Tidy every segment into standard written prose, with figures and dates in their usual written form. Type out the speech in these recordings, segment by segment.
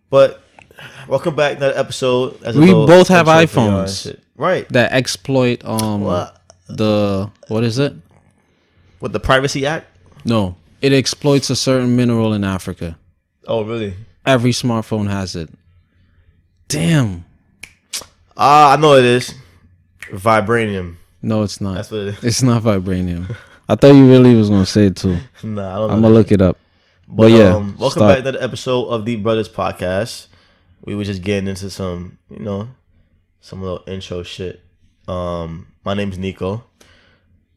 But welcome back to another episode. We both have iPhones right? that exploit What? what is it? What, the Privacy Act? No, it exploits a certain mineral in Africa. Oh, really? Every smartphone has it. Damn. I know it is. Vibranium. No, it's not. That's what it is. It's not vibranium. I thought you really was gonna say it too. Nah, I don't know. I'm gonna look it up. But yeah, welcome back to the episode of the Brothers Podcast. We were just getting into some little intro shit. My name's Nico.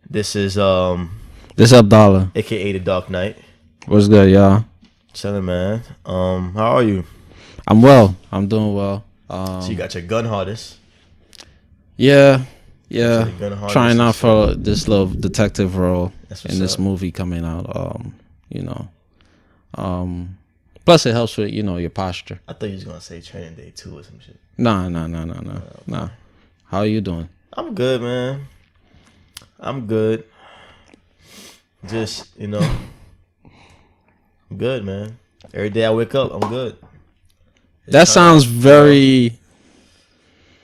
This is Abdalla, aka the Dark Knight. What's good, y'all? Chilling, man. How are you? I'm well. I'm doing well. So you got your gun harness. Yeah. Trying out for this little detective role in this up. movie coming out. Plus it helps with your posture. I thought you was gonna say Training Day 2 or some shit. Nah. How are you doing? I'm good, man. I'm good. Just I'm good, man. Every day I wake up, I'm good. That sounds very.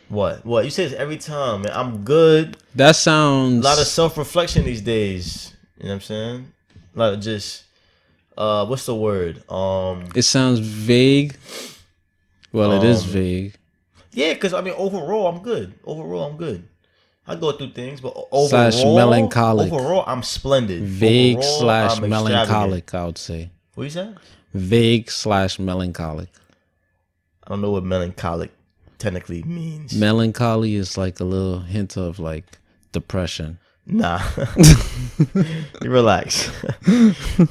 What? You say this every time, man. I'm good. That sounds. A lot of self-reflection these days. You know what I'm saying? A lot of just. What's the word? It sounds vague. Well, it is vague. Yeah, because overall, I'm good. I go through things, but overall, /melancholic. Overall, I'm splendid. Vague overall, / melancholic, I would say. What you said? Vague / melancholic. I don't know what melancholic technically means. Melancholy is like a little hint of like depression. Nah. You relax.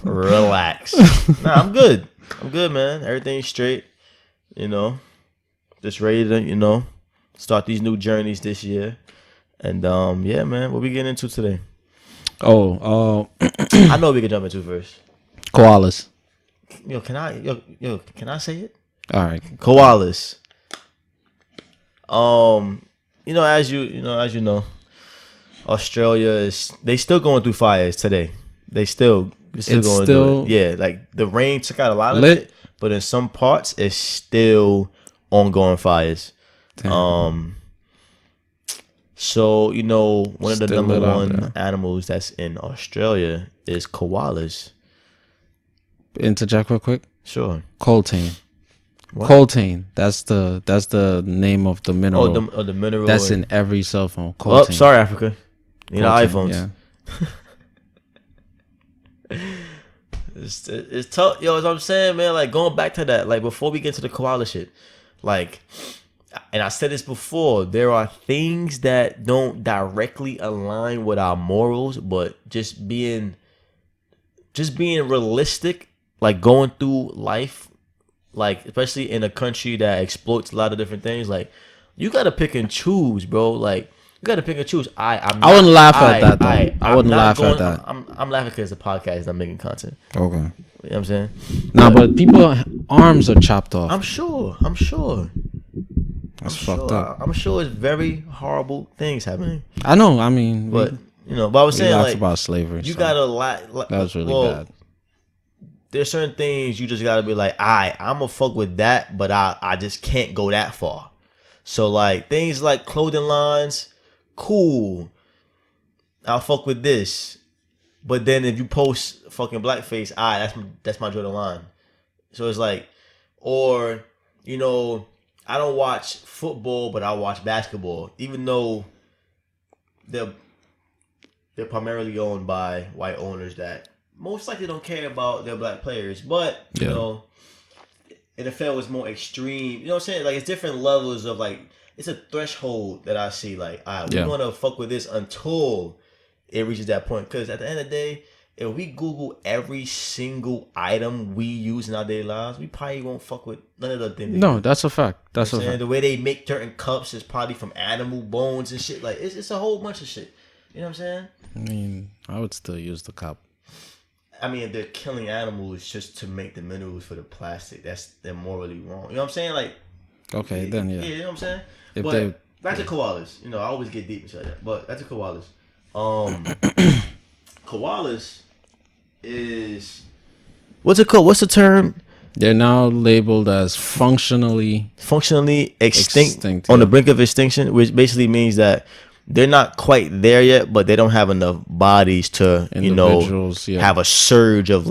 Relax. Nah, I'm good. Man. Everything's straight. Just ready to, start these new journeys this year. And yeah, man, what we getting into today? I know we can jump into first. Koalas. Can I say it? All right. Koalas. As you know, Australia they still going through fires today. They're still going through it. Yeah, like the rain took out a lot of it, but in some parts it's still ongoing fires. Damn. So one of the number one animals that's in Australia is koalas. Interject real quick. Sure. Coltane. What? Coltane. That's the name of the mineral. The mineral that's in every cell phone. Coltane. Oh, sorry, Africa. iPhones. Yeah. It's tough, as I'm saying, man. Like going back to that, like before we get to the koala shit, like, and I said this before, there are things that don't directly align with our morals, but just being realistic, like going through life, like especially in a country that exploits a lot of different things, like you gotta pick and choose, bro. Like you gotta pick and choose. I wouldn't laugh at that though. I wouldn't laugh at that. I'm laughing because the podcast is not making content. Okay. You know what I'm saying? But people arms are chopped off. I'm sure. That's fucked up. I'm sure it's very horrible things happening. I know. But but I was saying like about slavery. You gotta that was really bad. There's certain things you just gotta be like, I'm gonna fuck with that, but I just can't go that far. So like things like clothing lines, cool. I'll fuck with this, but then if you post fucking blackface, that's my Jordan line. So it's like, or I don't watch football, but I watch basketball, even though they're primarily owned by white owners that most likely don't care about their black players. But NFL is more extreme. You know what I'm saying? Like it's different levels of like it's a threshold that I see. Like, we want to fuck with this until it reaches that point. Because at the end of the day, if we Google every single item we use in our daily lives, we probably won't fuck with none of the things. No, that's a fact. That's a fact. The way they make certain cups is probably from animal bones and shit. Like it's a whole bunch of shit. You know what I'm saying? I would still use the cup. If they're killing animals just to make the minerals for the plastic, they're morally wrong. You know what I'm saying? Like, okay, then yeah. Yeah, you know what I'm saying? But back to koalas. I always get deep into that. But back to koalas. Koalas is what's it called? What's the term They're now labeled as functionally extinct on the brink of extinction, which basically means that they're not quite there yet, but they don't have enough bodies to, have a surge of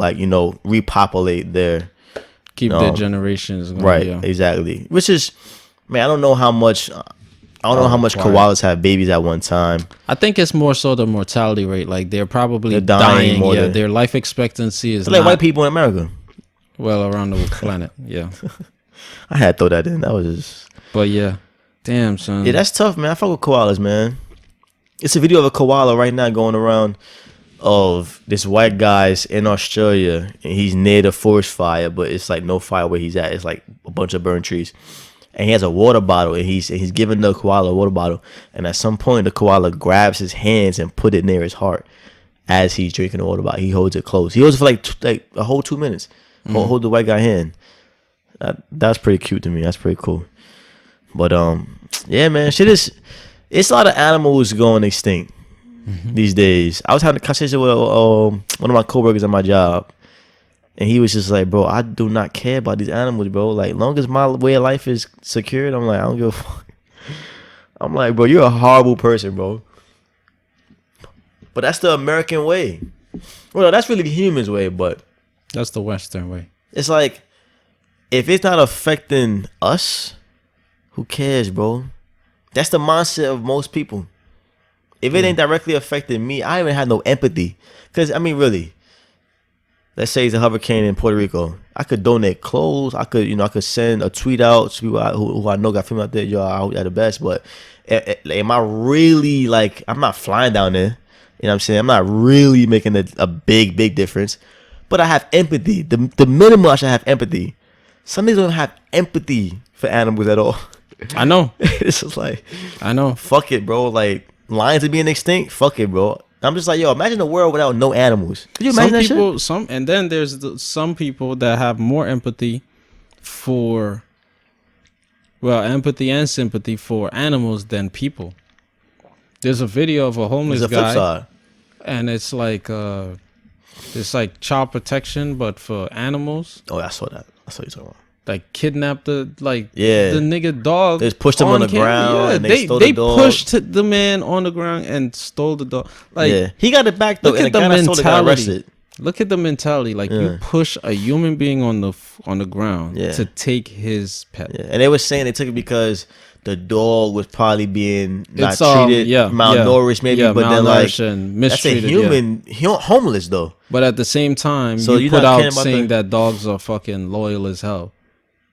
repopulate their keep their generations going. Right, exactly. Which is, man, I don't know how much koalas have babies at one time. I think it's more so the mortality rate. Like they're probably dying. Yeah, their life expectancy is like white people in America. Well, around the planet, yeah. I had to throw that in. That was just... But yeah, damn son. Yeah, that's tough, man. I fuck with koalas, man. It's a video of a koala right now going around of this white guy's in Australia, and he's near the forest fire, but it's like no fire where he's at. It's like a bunch of burned trees. And he has a water bottle, and he's giving the koala a water bottle. And at some point, the koala grabs his hands and put it near his heart as he's drinking the water bottle. He holds it close. He holds it for like a whole 2 minutes. Hold the white guy hand. That's pretty cute to me. That's pretty cool. But yeah, man, it's a lot of animals going extinct these days. I was having a conversation with one of my coworkers at my job, and he was just like, bro, I do not care about these animals, bro. Like, long as my way of life is secured, I'm like, I don't give a fuck. I'm like, bro, you're a horrible person, bro. But that's the American way. Well, that's really the humans' way, but that's the Western way. It's like, if it's not affecting us, who cares, bro? That's the mindset of most people. If it ain't directly affecting me, I even have no empathy. Because, I mean, really, let's say it's a hurricane in Puerto Rico. I could donate clothes. I could send a tweet out to people who I know got film out there. Yo, I hope you're the best. But am I really, like, I'm not flying down there. You know what I'm saying? I'm not really making a big difference. But I have empathy. The minimum I should have empathy. Some niggas don't have empathy for animals at all. I know. It's just like, I know. Fuck it, bro. Like, lions are being extinct. Fuck it, bro. I'm just like, yo, imagine a world without no animals. Could you imagine that shit? And then there's some people that have more empathy for, empathy and sympathy for animals than people. There's a video of a homeless guy. Flip side. And it's like child protection, but for animals. Oh, I saw that. I saw you talking about. Like kidnapped the nigga dog. They just pushed him on the ground. Yeah, and they stole the dog. They pushed the man on the ground and stole the dog. Like, yeah, he got it back though. Look at the mentality. Look at the mentality. Like, you push a human being on the ground to take his pet. Yeah. And they were saying they took it because the dog was probably being not treated, malnourished maybe, but then like and mistreated. That's a human, homeless though. But at the same time, so you put out saying that dogs are fucking loyal as hell.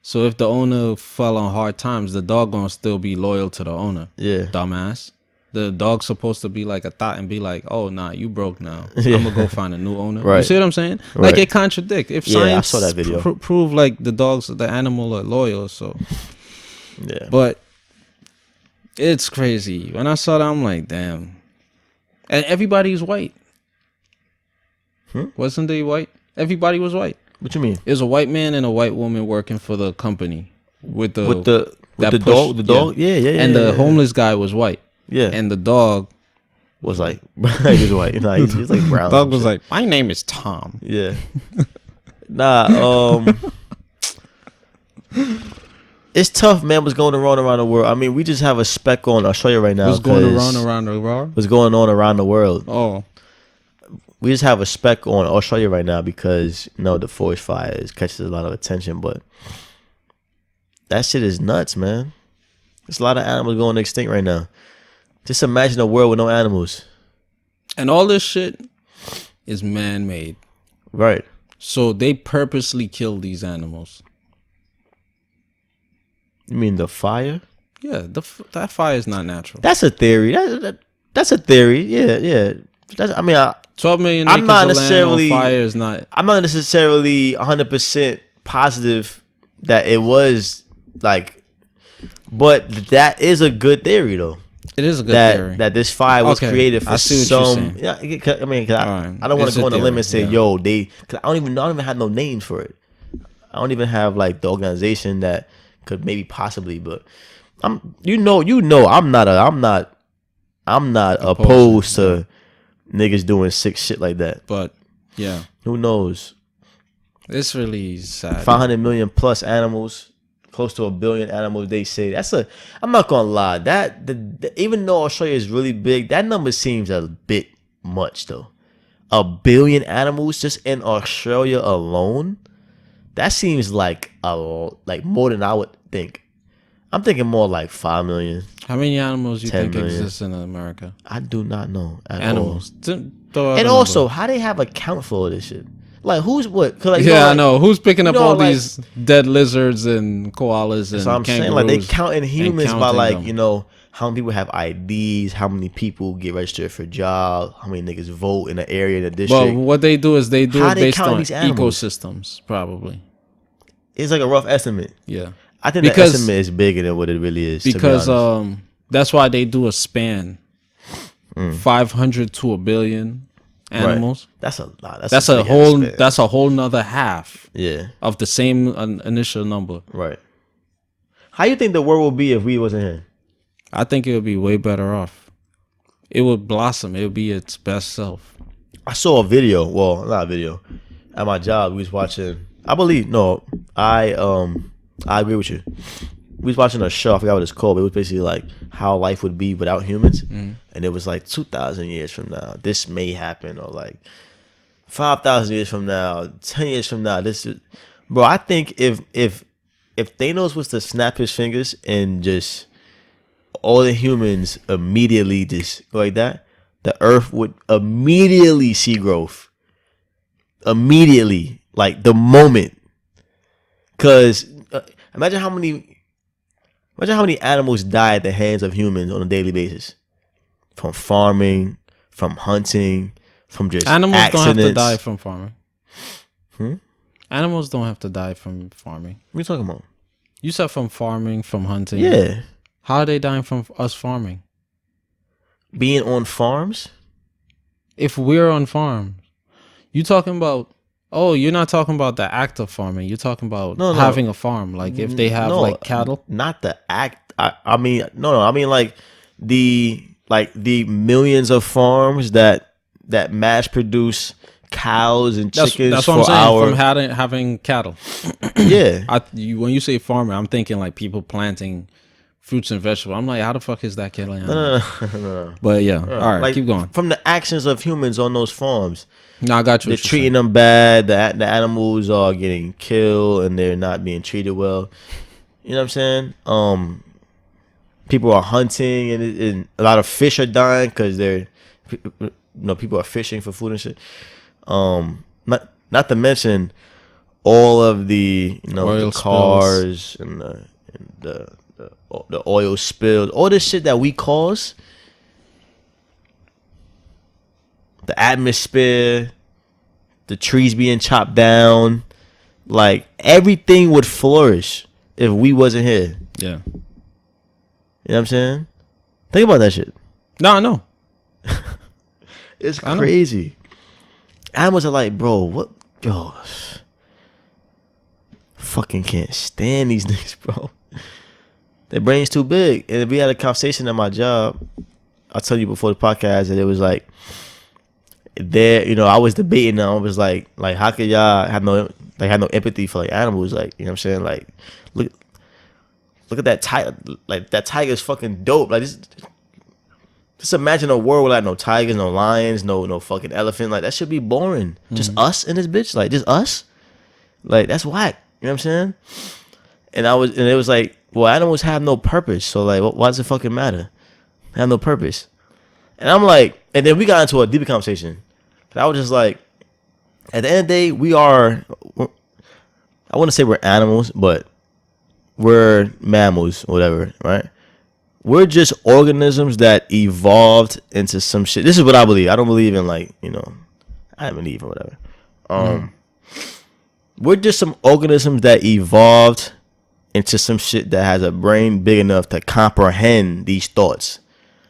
So if the owner fell on hard times, the dog gonna still be loyal to the owner. Yeah, dumbass. The dog's supposed to be like a thought and be like, "Oh, nah, you broke now. I'm gonna go find a new owner." Right. You see what I'm saying? Right. Like, it contradicts. If science I saw that video. Prove like the animal are loyal, so yeah. But it's crazy. When I saw that, I'm like, damn. And everybody's white. Wasn't they white? Everybody was white. What you mean? It was a white man and a white woman working for the company with the dog. The dog. Yeah. And the homeless guy was white. Yeah. And the dog was like, he was white. Nah, he's like brown. Dog was like, my name is Tom. Yeah. Nah. It's tough, man. What's going on around the world? I mean, we just have a speck on Australia right now. What's going on around the world? What's going on around the world? Oh. We just have a speck on Australia right now because, the forest fires catches a lot of attention, but that shit is nuts, man. There's a lot of animals going extinct right now. Just imagine a world with no animals. And all this shit is man-made. Right. So they purposely kill these animals. You mean the fire? Yeah, that fire is not natural. That's a theory. That's a theory. Yeah. 12 million acres of land on fire is not. I'm not necessarily 100% positive that it was like, but that is a good theory though. It is a good theory that this fire was created for some. Yeah, I mean, I don't want to go on a limb and say, yo, cause I don't even have no names for it. I don't even have like the organization that could maybe possibly, but I'm not opposed to niggas doing sick shit like that. But yeah, who knows? It's really sad. 500 million plus animals, close to 1 billion animals. They say I'm not gonna lie. Even though Australia is really big, that number seems a bit much though. 1 billion animals just in Australia alone. That seems like more than I would think. I'm thinking more like 5 million. How many animals you think million. exist in America? I do not know at animals. all. And also, how they have a count for all this shit? Like, who's what? Like, I know. Who's picking up all these dead lizards and koalas and so I'm kangaroos? saying, like, they counting humans by, like, them. How many people have IDs, how many people get registered for jobs, how many niggas vote in the area, in the district. Well, what they do is they do it based on ecosystems, probably. It's like a rough estimate. Yeah. I think the estimate is bigger than what it really is. Because that's why they do a span. 500 to 1 billion animals. Right. That's a lot. That's a whole nother half. Yeah. Of the same initial number. Right. How you think the world would be if we wasn't here? I think it would be way better off. It would blossom. It would be its best self. I saw a video. Well, not a video. At my job, we was watching. I agree with you. We was watching a show. I forgot what it's called. But it was basically like how life would be without humans, and it was like 2,000 years from now, this may happen, or like 5,000 years from now, 10 years from now. Bro. I think if Thanos was to snap his fingers and just all the humans immediately just go like that, the Earth would immediately see growth. Immediately, like the moment. Cause imagine how many animals die at the hands of humans on a daily basis, from farming, from hunting, from just animals accidents. don't have to die from farming. Animals don't have to die from farming. What are you talking about? You said from farming, from hunting. Yeah. How are they dying from us farming? Being on farms? If we're on farms, you talking about? Oh, you're not talking about the act of farming. You're talking about having a farm. Like if they have like cattle. Not the act. I mean like the millions of farms that mass produce cows and chickens. That's what I'm saying. From having cattle. Yeah. When you say farming, I'm thinking like people planting fruits and vegetables. I'm like, how the fuck is that killing animals? No. But yeah, all right, like, keep going. From the actions of humans on those farms. No, I got you. They're treating them bad. The animals are getting killed and they're not being treated well. You know what I'm saying? People are hunting and a lot of fish are dying because people are fishing for food and shit. Not to mention all of the the cars spills. and the oil spills, all this shit that we cause. The atmosphere, the trees being chopped down, like everything would flourish if we wasn't here. Yeah. You know what I'm saying? Think about that shit. No, I know. It's crazy. Animals are like, bro, what? Yo, fucking can't stand these niggas, bro. Their brain's too big. And we had a conversation at my job. I'll tell you before the podcast that it was like, I was debating. I was like, how could y'all have no empathy for like animals? Like, you know what I'm saying? Like, look at that tiger. Like, that tiger's fucking dope. Like, just imagine a world without no tigers, no lions, no fucking elephant. Like, that should be boring. Just us and this bitch. Like, just us. Like, that's whack. You know what I'm saying? And it was like, well, animals have no purpose. So like, why does it fucking matter? They have no purpose. And I'm like, and then we got into a deeper conversation. I was just like, at the end of the day, I want to say we're animals, but we're mammals, whatever, right? We're just organisms that evolved into some shit. This is what I believe. I don't believe in I don't believe or whatever. We're just some organisms that evolved into some shit that has a brain big enough to comprehend these thoughts.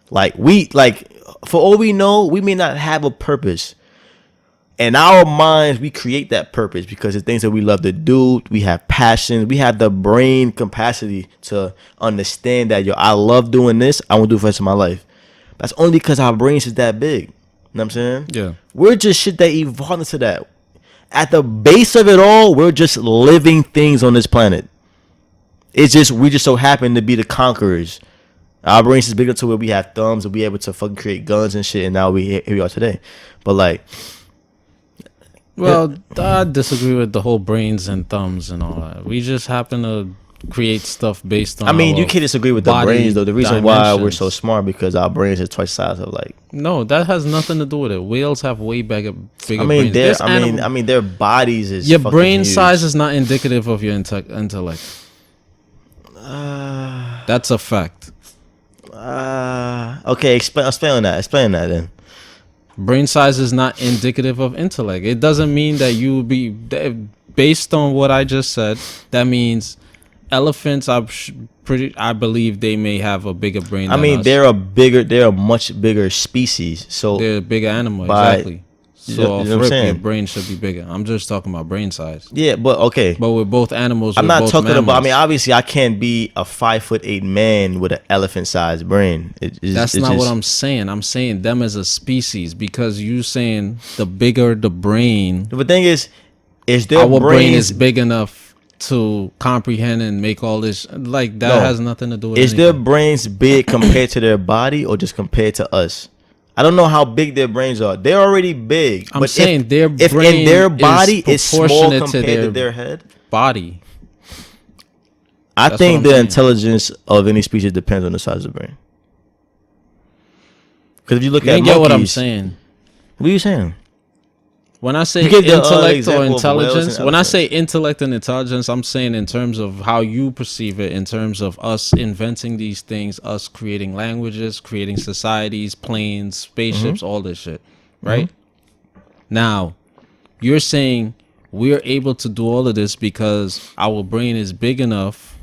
For all we know, we may not have a purpose. In our minds, we create that purpose because it's things that we love to do. We have passions. We have the brain capacity to understand that, I love doing this. I want to do it for the rest of my life. That's only because our brains is that big. You know what I'm saying? Yeah. We're just shit that evolved into that. at the base of it all, we're just living things on this planet. It's just we just so happen to be the conquerors. Our brains is bigger to where we have thumbs and we able to fucking create guns and shit, and now here we are today. But like, well, I disagree with the whole brains and thumbs and all that. We just happen to create stuff based on. I mean, you can't disagree with the brains though. The reason why we're so smart because our brains are twice the size of like. No, that has nothing to do with it. Whales have way bigger brains. I mean, their bodies is your brain huge. size is not indicative of your intellect. That's a fact. Okay, explain that. Explain that then. Brain size is not indicative of intellect. It doesn't mean that you will be based on what I just said. That means elephants I believe they may have a bigger brain than us. they're a much bigger species, so they're a bigger animal. Exactly. So you know what I'm saying? Your brain should be bigger. I'm just talking about brain size. Yeah, but okay. But with both animals, I'm not talking mammals. about. I mean, obviously, I can't be a 5'8" man with an elephant-sized brain. That's not what I'm saying. I'm saying them as a species because you saying the bigger the brain. The thing is our brain is big enough to comprehend and make all this like that has nothing to do with. Is their brains big compared to their body or just compared to us? I don't know how big their brains are. They're already big. I'm saying their brain in their body is small compared to their head. Body. I think the intelligence of any species depends on the size of the brain. Because if you look at monkeys, get what I'm saying. What are you saying? When I say intellect or intelligence, when I say intellect and intelligence, I'm saying in terms of how you perceive it, in terms of us inventing these things, us creating languages, creating societies, planes, spaceships, all this shit, right? Now, you're saying we're able to do all of this because our brain is big enough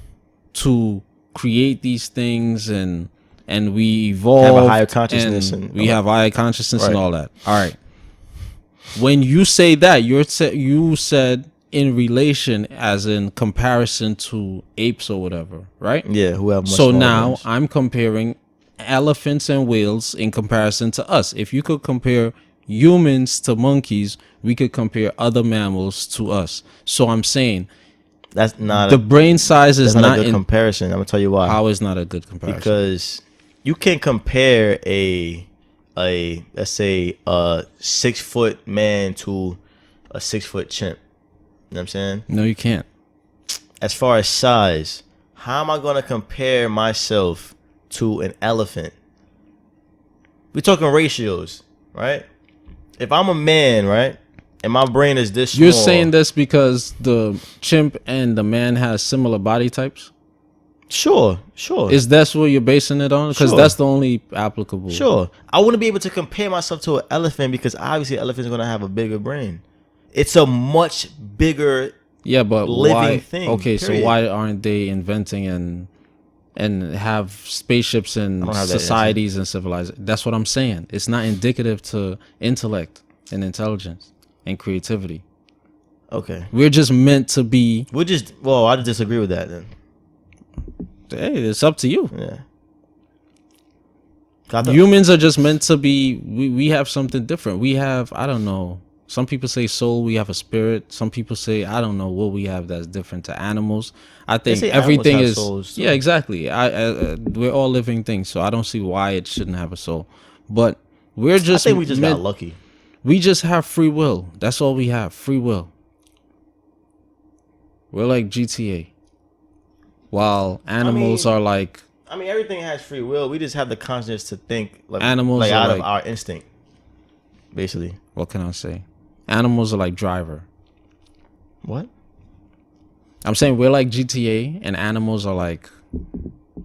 to create these things and we evolve. Have a higher consciousness. And we have higher consciousness and all that. All right. When you say that, you said in relation, as in comparison to apes or whatever, right? Yeah, who have much so now brains. I'm comparing elephants and whales in comparison to us. If you could compare humans to monkeys, we could compare other mammals to us. So I'm saying that's not the brain size is not a good comparison. I'm gonna tell you why. How is not a good comparison? Because you can't compare let's say a 6 foot man to a 6 foot chimp. You know what I'm saying? No, you can't. As far as size, how am I gonna compare myself to an elephant? We're talking ratios, right? If I'm a man, right, and my brain is this small, you're saying this because the chimp and the man has similar body types? Sure. Is that what you're basing it on? Because that's the only applicable. Sure. I wouldn't be able to compare myself to an elephant because obviously an elephant is going to have a bigger brain. It's a much bigger living thing. Okay, period. So why aren't they inventing and have spaceships and societies and civilization? That's what I'm saying. It's not indicative to intellect and intelligence and creativity. Okay. We're just meant to be. I disagree with that then. Hey, it's up to you. Yeah. Humans are just meant to be. We have something different. We have, I don't know. Some people say soul. We have a spirit. Some people say I don't know what we have that's different to animals. I think everything is. Souls, yeah, exactly. We're all living things, so I don't see why it shouldn't have a soul. But we're just. I think we just got lucky. We just have free will. That's all we have. Free will. We're like GTA. While animals are like... I mean, everything has free will. We just have the consciousness to think like animals like out of our instinct, basically. What can I say? Animals are like driver. What? I'm saying we're like GTA and animals are like...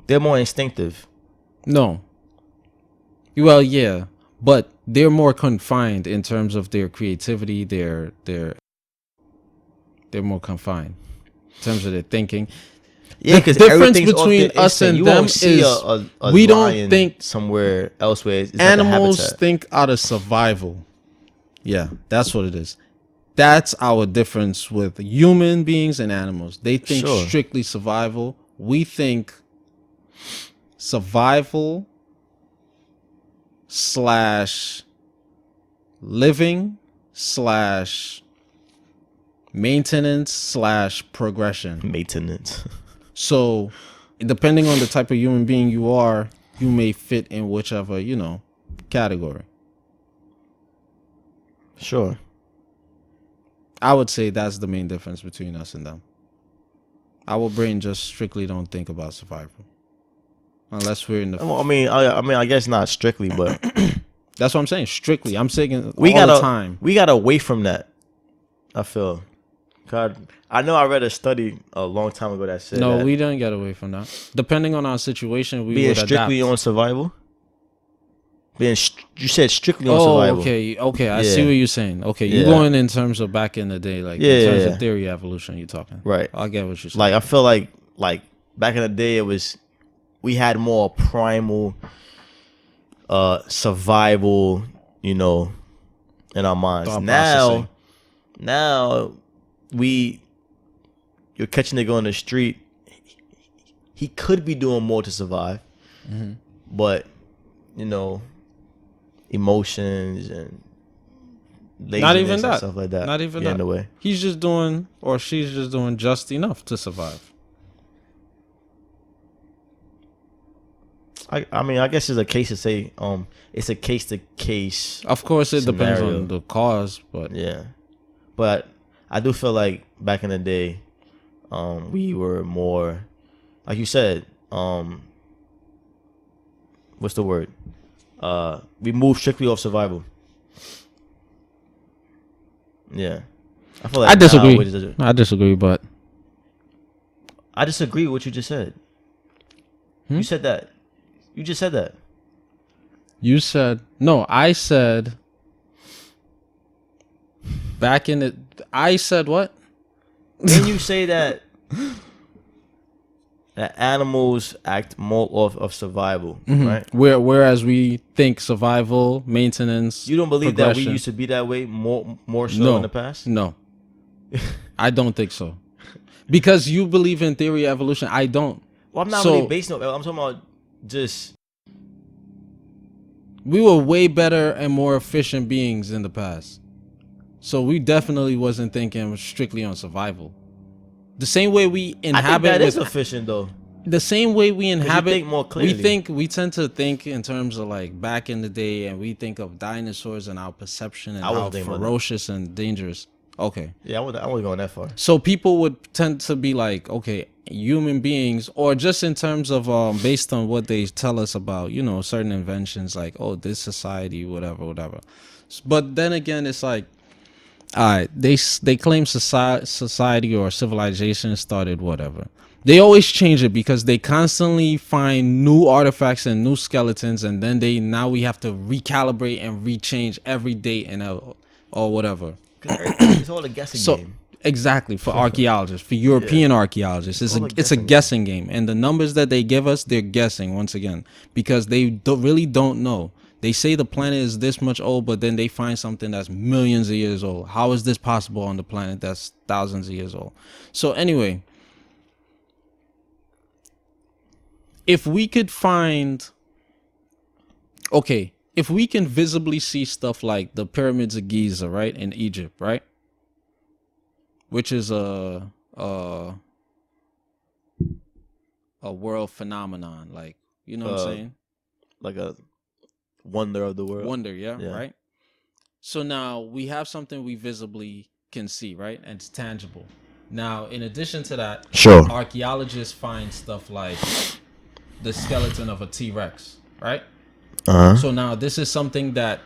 They're more instinctive. No. Well, yeah. But they're more confined in terms of their creativity. They're more confined in terms of their thinking. Yeah, because the difference between us and them is we don't think somewhere elsewhere. It's animals like think out of survival. Yeah, that's what it is. That's our difference with human beings and animals. They think strictly survival. We think survival / living / maintenance / progression. Maintenance. So, depending on the type of human being you are, you may fit in whichever, category. Sure. I would say that's the main difference between us and them. Our brain just strictly don't think about survival. Unless we're in the... Well, I guess not strictly, but... That's what I'm saying. Strictly. I'm saying the time. We got away from that, I feel. God, I know I read a study a long time ago that said no, we didn't get away from that. Depending on our situation, we being would strictly adapt. on survival. You said strictly on survival. Okay. I see what you're saying. Okay, you're going in terms of back in the day, like in terms of theory evolution. You're talking, right? I get what you're saying. Like I feel like back in the day, we had more primal, survival, in our minds. Now you're catching a nigga on the street. He could be doing more to survive, but emotions and laziness and stuff like that. Not even that. In the way. He's just doing, or she's just doing just enough to survive. I guess it's a case to say, it's a case to case. Of course, it depends on the cause, but yeah. But I do feel like back in the day, we were more, like you said, what's the word? We moved strictly off survival. Yeah, I feel like I disagree, but I disagree with what you just said. You said that. You just said that. You said no. I said back in it. I said what? Then you say that animals act more off of survival, right? Whereas we think survival, maintenance. You don't believe that we used to be that way more so in the past? No, I don't think so. Because you believe in theory of evolution, I don't. Well, I'm not really based on. I'm talking about just. We were way better and more efficient beings in the past. So we definitely wasn't thinking strictly on survival. The same way we inhabit. I think that is efficient though. The same way we inhabit. You think more clearly. We tend to think in terms of like back in the day, and we think of dinosaurs and our perception and how ferocious and dangerous. Okay. Yeah, I wasn't going that far. So people would tend to be like, okay, human beings, or just in terms of based on what they tell us about, certain inventions, like, oh, this society, whatever. But then again, it's like, all right, they claim society or civilization started whatever. They always change it because they constantly find new artifacts and new skeletons, and then now we have to recalibrate and rechange every day or whatever. It's all a guessing game. Exactly, for archaeologists, for European archaeologists, it's a guessing game, and the numbers that they give us, they're guessing once again because they really don't know. They say the planet is this much old, but then they find something that's millions of years old. How is this possible on the planet that's thousands of years old? So anyway, if we could find, if we can visibly see stuff like the pyramids of Giza, right, in Egypt, right, which is a world phenomenon, like, you know what I'm saying? Like a wonder of the world. Wonder, yeah, right? So now we have something we visibly can see, right? And it's tangible. Now, in addition to that, archaeologists find stuff like the skeleton of a T-Rex, right? So now this is something that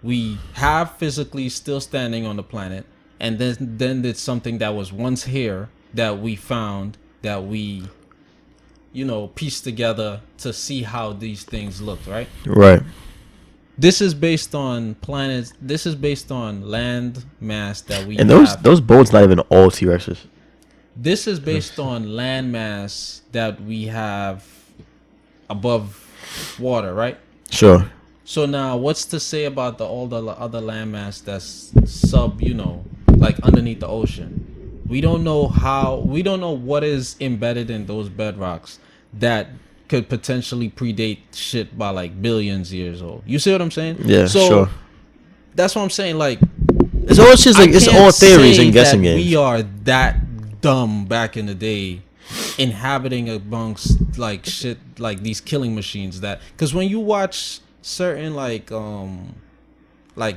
we have physically still standing on the planet, and then it's something that was once here that we found, that we pieced together to see how these things looked, right? Right. This is based on planets. This is based on land mass that we and have. those bones not even all T-Rexes. This is based on land mass that we have above water, right? Sure. So now, what's to say about all the other landmass that's like underneath the ocean? We don't know what is embedded in those bedrocks that could potentially predate shit by like billions of years old. You see what I'm saying? Yeah, so sure. That's what I'm saying. Like, It's all just like it's all theories and guessing games. We are that dumb back in the day, inhabiting amongst like shit like these killing machines. That because when you watch certain like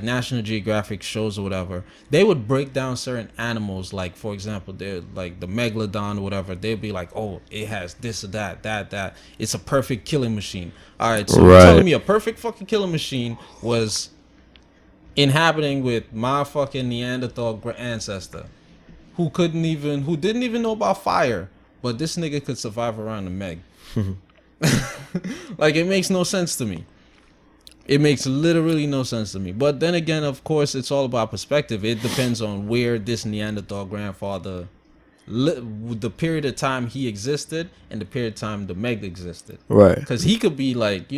National Geographic shows or whatever, they would break down certain animals. Like for example, they're like the megalodon or whatever. They'd be like, oh, it has this or that. It's a perfect killing machine. All right, so you're telling me a perfect fucking killing machine was inhabiting with my fucking Neanderthal ancestor, who didn't even know about fire, but this nigga could survive around the Meg. Like it makes no sense to me. It makes literally no sense to me. But then again, of course, it's all about perspective. It depends on where this Neanderthal grandfather, the period of time he existed and the period of time the Meg existed. Right. Because he could be like,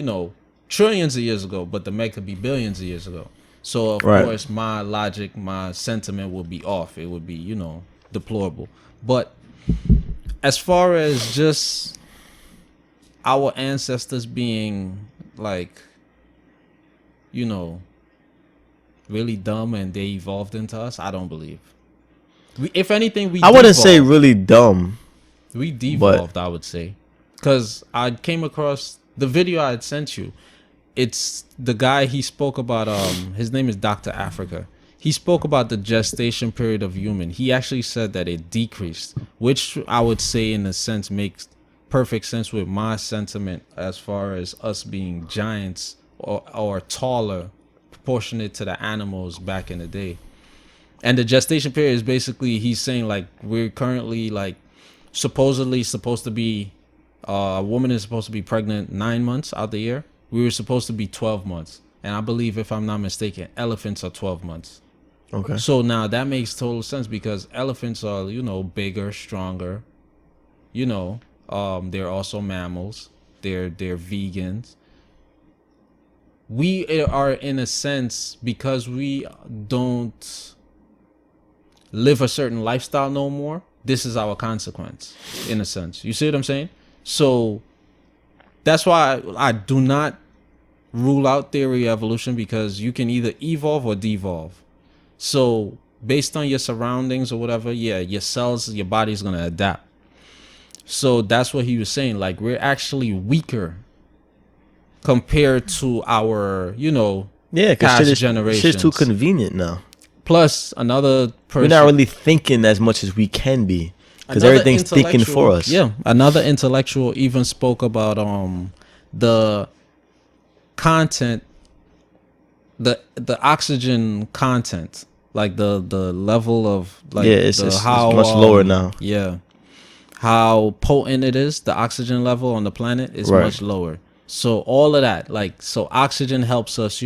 trillions of years ago, but the Meg could be billions of years ago. So, of course, my logic, my sentiment would be off. It would be, deplorable. But as far as just our ancestors being like, really dumb and they evolved into us, I don't believe. If anything, I wouldn't say really dumb. We devolved, I would say. Because I came across the video I had sent you. It's the guy, he spoke about, his name is Dr. Africa. He spoke about the gestation period of human. He actually said that it decreased, which I would say in a sense makes perfect sense with my sentiment as far as us being giants or taller, proportionate to the animals back in the day. And the gestation period is basically, he's saying like we're currently like supposedly supposed to be, a woman is supposed to be pregnant 9 months out the year. We were supposed to be 12 months. And I believe, if I'm not mistaken, elephants are 12 months. Okay. So now that makes total sense because elephants are, bigger, stronger. They're also mammals. They're vegans. We are, in a sense, because we don't live a certain lifestyle no more, this is our consequence, in a sense. You see what I'm saying? So that's why I do not rule out theory of evolution, because you can either evolve or devolve. So based on your surroundings or whatever, your cells, your body's going to adapt. So that's what he was saying. Like, we're actually weaker compared to our, past generations. Shit's too convenient now. Plus, another person. We're not really thinking as much as we can be, because everything's thinking for us. Yeah, another intellectual even spoke about the content, the oxygen content, like the level of like it's much lower now. Yeah, how potent it is. The oxygen level on the planet is much lower. So all of that, like, so oxygen helps us,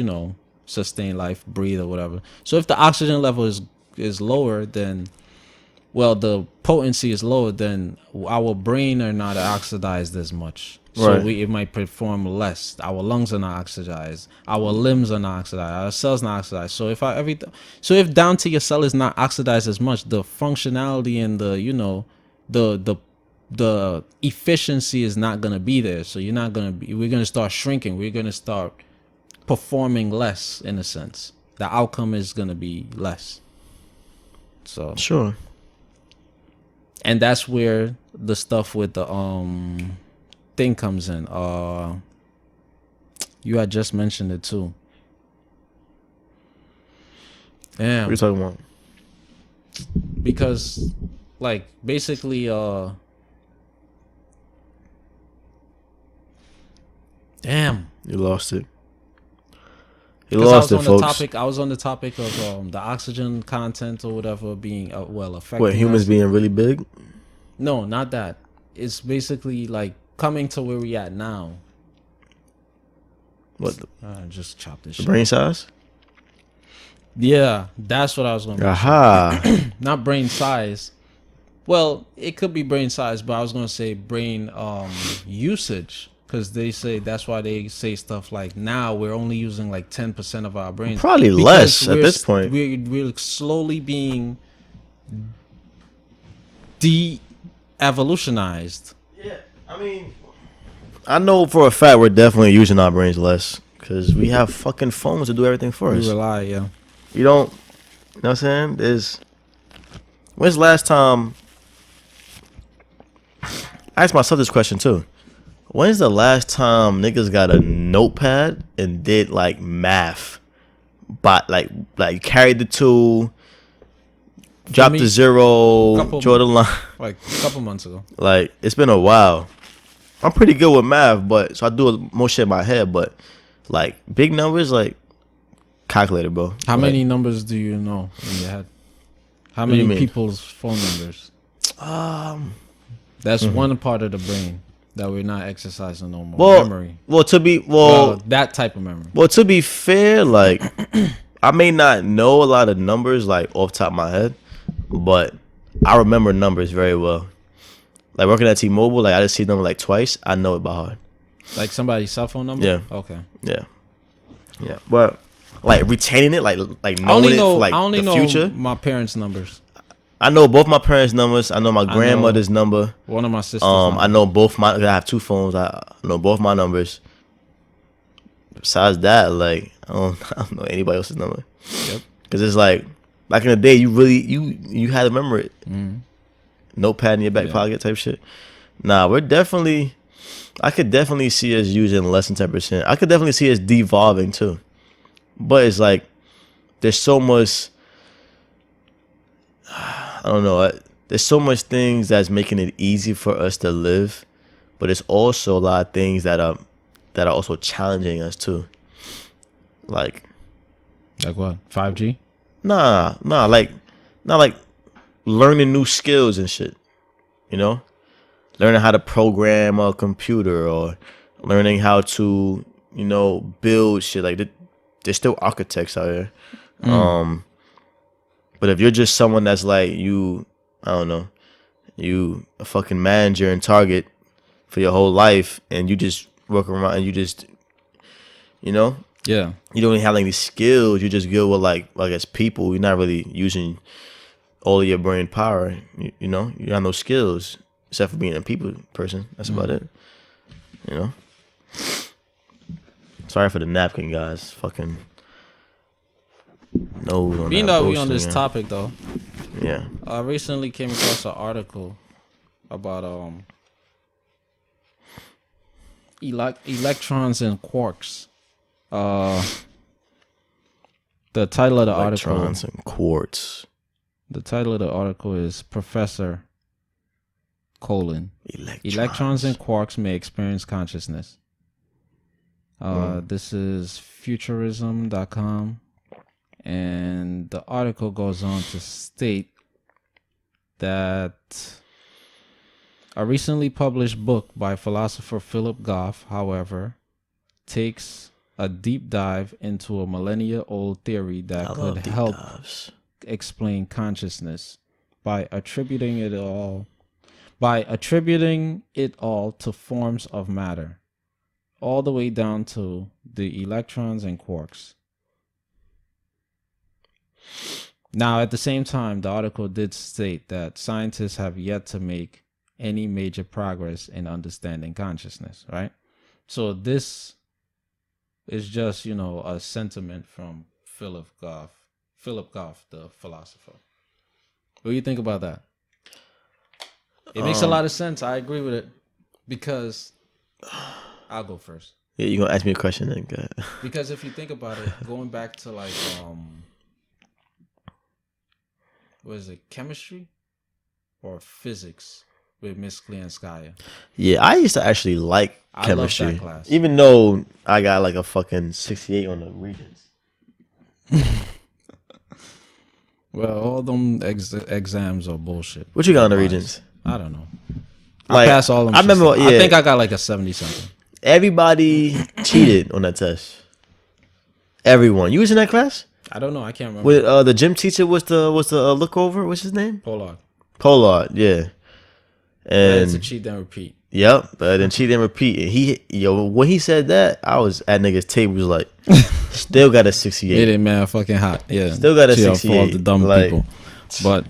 sustain life, breathe or whatever. So if the oxygen level is lower, then, well, the potency is lower, then our brain are not oxidized as much. So it might perform less. Our lungs are not oxidized. Our limbs are not oxidized. Our cells not oxidized. So if down to your cell is not oxidized as much, the functionality and the efficiency is not going to be there. So we're going to start shrinking. We're going to start performing less, in a sense. The outcome is going to be less. So sure. And that's where the stuff with the thing comes in. You had just mentioned it too. Damn. What are you talking about? Because, like, basically, damn. You lost it. You lost it, folks. I was on the topic of the oxygen content or whatever being affecting. What, humans being really big? No, not that. It's basically like coming to where we at now. What? Just chop this the shit. Brain size? Yeah, that's what I was going to Aha. Not brain size. Well, it could be brain size, but I was going to say brain usage. Because they say, that's why they say stuff like, now we're only using like 10% of our brains. Probably less at this point. We're slowly being de-evolutionized. Yeah, I mean, I know for a fact we're definitely using our brains less, because we have fucking phones to do everything for us. We rely, yeah. You don't, You know what I'm saying? When's the last time? I asked myself this question too. When's the last time niggas got a notepad and did like math, but like carried the two, dropped the zero, draw the line? Like a couple months ago. Like it's been a while. I'm pretty good with math, but so I do most shit in my head. But like big numbers, like calculator, bro. How many numbers do you know in your head? How many people's phone numbers? That's one part of the brain that we're not exercising no more. Memory. That type of memory. Well, to be fair, like I may not know a lot of numbers like off the top of my head, but I remember numbers very well. Like working at T-Mobile, like I just see them like twice. I know it by heart. Like somebody's cell phone number? Yeah. Okay. Yeah. Yeah. But like retaining it, like knowing it for like the future. My parents' numbers. I know both my parents' numbers. I know my grandmother's number. One of my sisters. I know both I have two phones. I know both my numbers. Besides that, like I don't know anybody else's number. Yep. Because it's like back in the day, you really you had to remember it. Mm-hmm. Notepad in your back pocket type shit. Nah, I could definitely see us using less than 10%. I could definitely see us devolving too. But it's like there's so much. I don't know. There's so much things that's making it easy for us to live, but it's also a lot of things that are also challenging us too. Like what? 5G? Nah, like learning new skills and shit. You know, learning how to program a computer or learning how to build shit. Like there's still architects out here. But if you're just someone that's like you a fucking manager in Target for your whole life and you just work around and you just, you don't really have any skills. You're just good with like as people. You're not really using all of your brain power. You have no skills except for being a people person. That's about it. Sorry for the napkin, guys. Fucking. No. Being that we on this topic though. Yeah. I recently came across an article about electrons and quarks. The title of the article. Electrons and quarks. The title of the article is Professor : Electrons and quarks may experience consciousness. This is futurism.com. And the article goes on to state that a recently published book by philosopher Philip Goff, however, takes a deep dive into a millennia-old theory that could help explain consciousness by attributing it all to forms of matter, all the way down to the electrons and quarks. Now, at the same time, the article did state that scientists have yet to make any major progress in understanding consciousness, right? So this is just, a sentiment from Philip Goff, the philosopher. What do you think about that? It makes a lot of sense. I agree with it because I'll go first. Yeah, you're going to ask me a question then. Go ahead. Because if you think about it, going back to like, what is it, chemistry or physics with Miss Klianskaya? Yeah, I used to actually like chemistry. I love that class. Even though I got like a fucking 68 on the Regents. Well, all them exams are bullshit. What you got on the Regents? I don't know. Like, I passed all them. I remember. Yeah, I think I got like a 70-something. Everybody cheated on that test. Everyone. You was in that class? I don't know. I can't remember. With the gym teacher was the look over. What's his name? Pollard. Yeah. And to cheat then repeat. Yep. Then cheat then repeat. And when he said that, I was at niggas' table was like, still got a 68. It ain't man fucking hot. Yeah. Still got a 68. For all the dumb people. But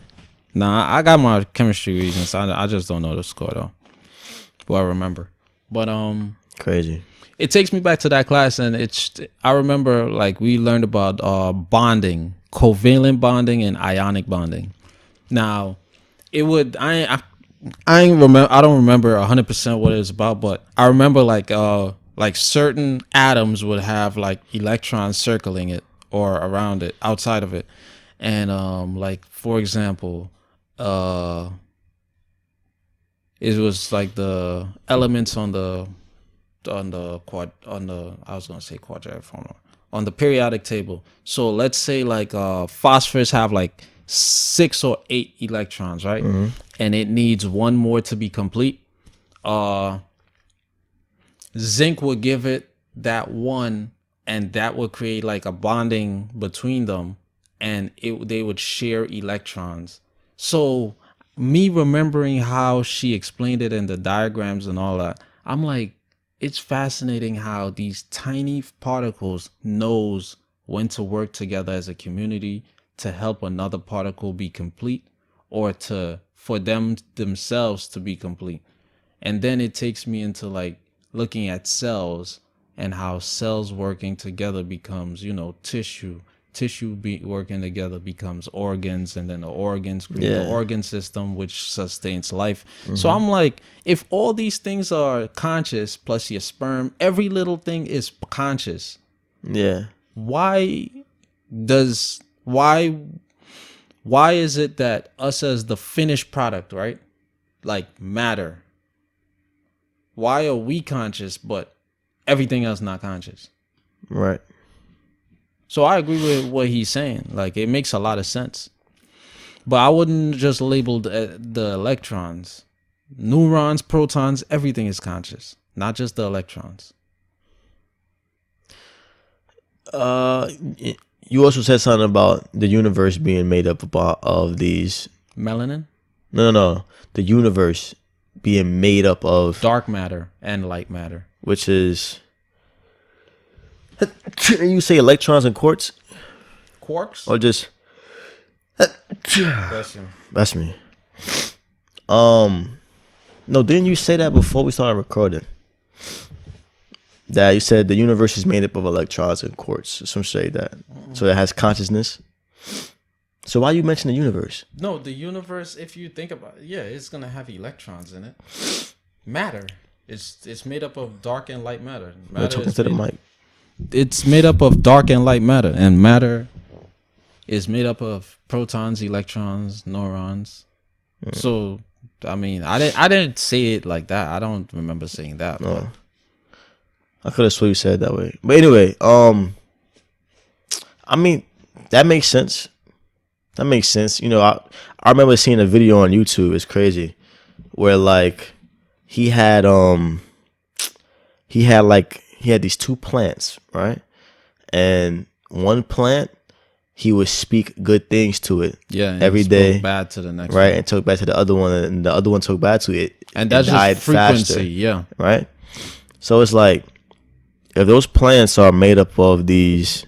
nah, I got my chemistry reasons. I just don't know the score though. Well, I remember. But crazy. It takes me back to that class, and I remember like we learned about bonding covalent bonding and ionic bonding. Now, it would I ain't remember. I don't remember 100% what it's about, but I remember like certain atoms would have like electrons circling it or around it, outside of it, and like for example, it was like the elements on the I was gonna say quadratic formula on the periodic table. So let's say like phosphorus have like 6 or 8 electrons, right? Mm-hmm. And it needs one more to be complete. Zinc would give it that one, and that would create like a bonding between them, and they would share electrons. So me remembering how she explained it in the diagrams and all that, I'm like, it's fascinating how these tiny particles knows when to work together as a community to help another particle be complete, or for them themselves to be complete. And then it takes me into like looking at cells and how cells working together becomes, tissue working together becomes organs, and then the organs create the organ system which sustains life. Mm-hmm. So I'm like, if all these things are conscious, plus your sperm, every little thing is conscious. Yeah. Why is it that us as the finished product, right? Like matter. Why are we conscious but everything else not conscious? Right. So I agree with what he's saying. Like, it makes a lot of sense. But I wouldn't just label the electrons. Neurons, protons, everything is conscious. Not just the electrons. You also said something about the universe being made up of these... Melanin? No. The universe being made up of... dark matter and light matter. Which is... You say electrons and quarks? Quarks? Or just... That's me. No, didn't you say that before we started recording? That you said the universe is made up of electrons and quarks. Some say that. So it has consciousness. So why you mention the universe? No, the universe, if you think about it, it's going to have electrons in it. Matter. It's made up of dark and light matter. Talking to the mic. It's made up of dark and light matter. And matter is made up of protons, electrons, neurons. Yeah. So, I mean, I didn't say it like that. I don't remember saying that. No. I could have sworn you said it that way. But anyway, I mean, that makes sense. That makes sense. I remember seeing a video on YouTube. It's crazy, where like he had these 2 plants, right? And one plant, he would speak good things to it. Yeah, every day. Bad to the next right, one. and talk bad to the other one, and the other one talked bad to it. And that's just frequency, faster, yeah. Right? So it's like, if those plants are made up of these,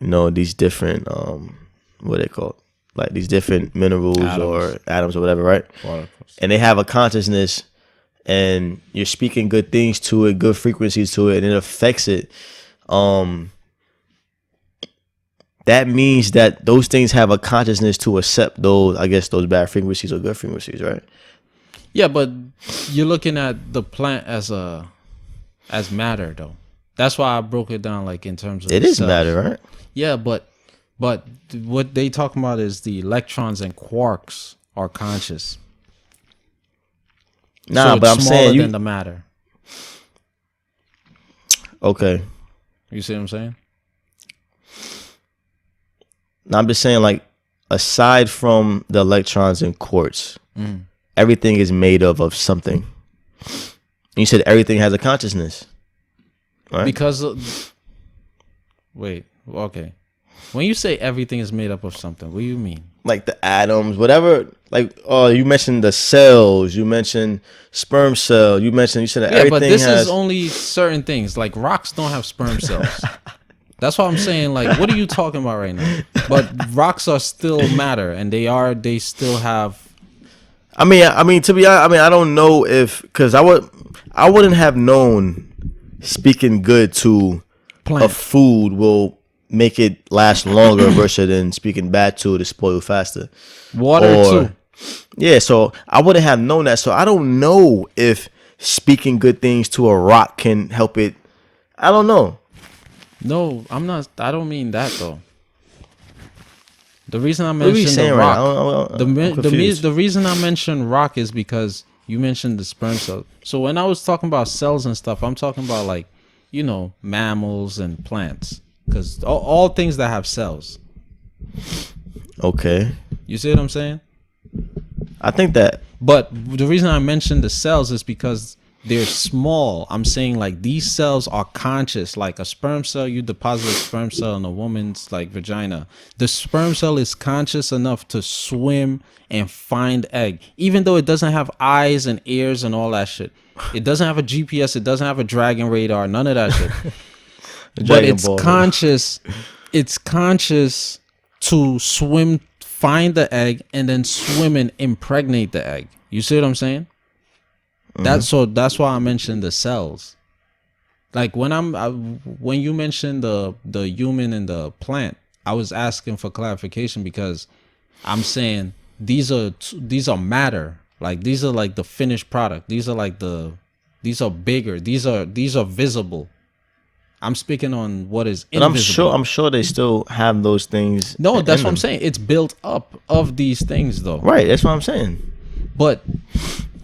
these different, what are they called? Like these different minerals or atoms or whatever, right? And they have a consciousness, and you're speaking good things to it, good frequencies to it, and it affects it. That means that those things have a consciousness to accept those bad frequencies or good frequencies, right? Yeah, but you're looking at the plant as matter, though. That's why I broke it down, like in terms of it is matter, right? Yeah, but what they talking about is the electrons and quarks are conscious. Nah, so but I'm saying than the matter. Okay. You see what I'm saying? Now I'm just saying, like, aside from the electrons and quarks, everything is made of something. And you said everything has a consciousness, right? Because wait, okay. When you say everything is made up of something, what do you mean? Like the atoms, whatever. Like, you mentioned the cells. You mentioned sperm cell. You said that everything. But this is only certain things. Like rocks don't have sperm cells. That's what I'm saying. Like, what are you talking about right now? But rocks are still matter, and they still have. I mean, to be honest, I don't know because I wouldn't have known speaking good to a food will make it last longer versus than speaking bad to it to spoil faster. Water too. Yeah, so I wouldn't have known that. So I don't know if speaking good things to a rock can help it. I don't know. No, I'm not. I don't mean that though. The reason I mentioned the rock, the reason I mentioned rock is because you mentioned the sperm cell. So when I was talking about cells and stuff, I'm talking about like, you know, mammals and plants, because all things that have cells. Okay. You see what I'm saying? I think that. But the reason I mentioned the cells is because they're small. I'm saying like these cells are conscious. Like a sperm cell, you deposit a sperm cell in a woman's like vagina. The sperm cell is conscious enough to swim and find egg, even though it doesn't have eyes and ears and all that shit. It doesn't have a GPS. It doesn't have a dragon radar. None of that shit. But it's conscious. It's conscious to swim, find the egg, and then swim and impregnate the egg. You see what I'm saying? That's why I mentioned the cells. Like when when you mentioned the human and the plant, I was asking for clarification because I'm saying these are matter. Like these are like the finished product. These are bigger. These are visible. I'm speaking on what is invisible. But I'm sure they still have those things. No, that's what I'm saying. It's built up of these things though. Right, that's what I'm saying. But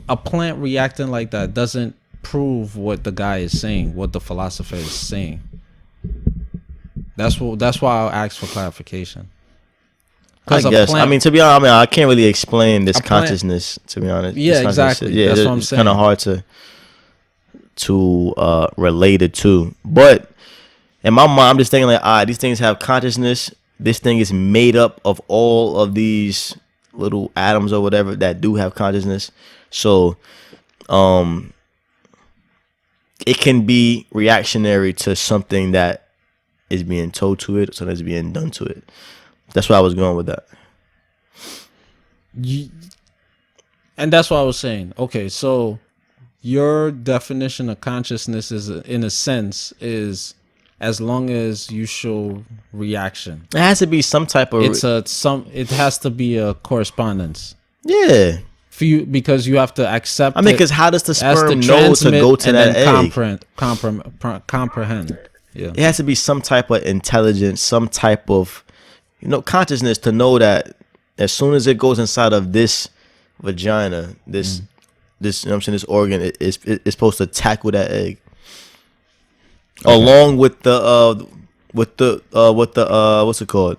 a plant reacting like that doesn't prove what the guy is saying, what the philosopher is saying. That's why I asked for clarification. I guess. I mean, to be honest, I can't really explain this consciousness. To be honest, yeah, exactly. Yeah, that's what I'm saying. It's kind of hard to relate it to. But in my mind, I'm just thinking like, these things have consciousness. This thing is made up of all of these little atoms or whatever that do have consciousness. So, it can be reactionary to something that is being told to it, or something that's being done to it. That's why I was going with that. And that's what I was saying. Okay, so your definition of consciousness is, in a sense, is as long as you show reaction. It has to be some type of. It has to be a correspondence. Yeah. For you, because you have to accept. I mean, because how does the sperm know to go to that egg? Comprehend. Yeah. It has to be some type of intelligence, some type of, consciousness to know that as soon as it goes inside of this vagina, this, I'm saying, this organ is supposed to tackle that egg, along with the what's it called?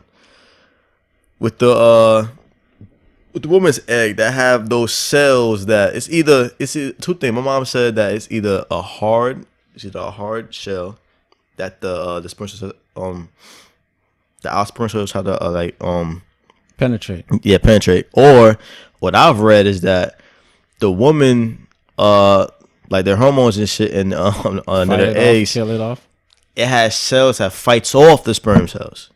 With the woman's egg that have those cells that it's either two things. My mom said that it's either a hard shell that the sperm cells our sperm cells have to penetrate. Yeah, penetrate. Or what I've read is that the woman like their hormones and shit and their eggs kill it off. It has cells that fights off the sperm cells.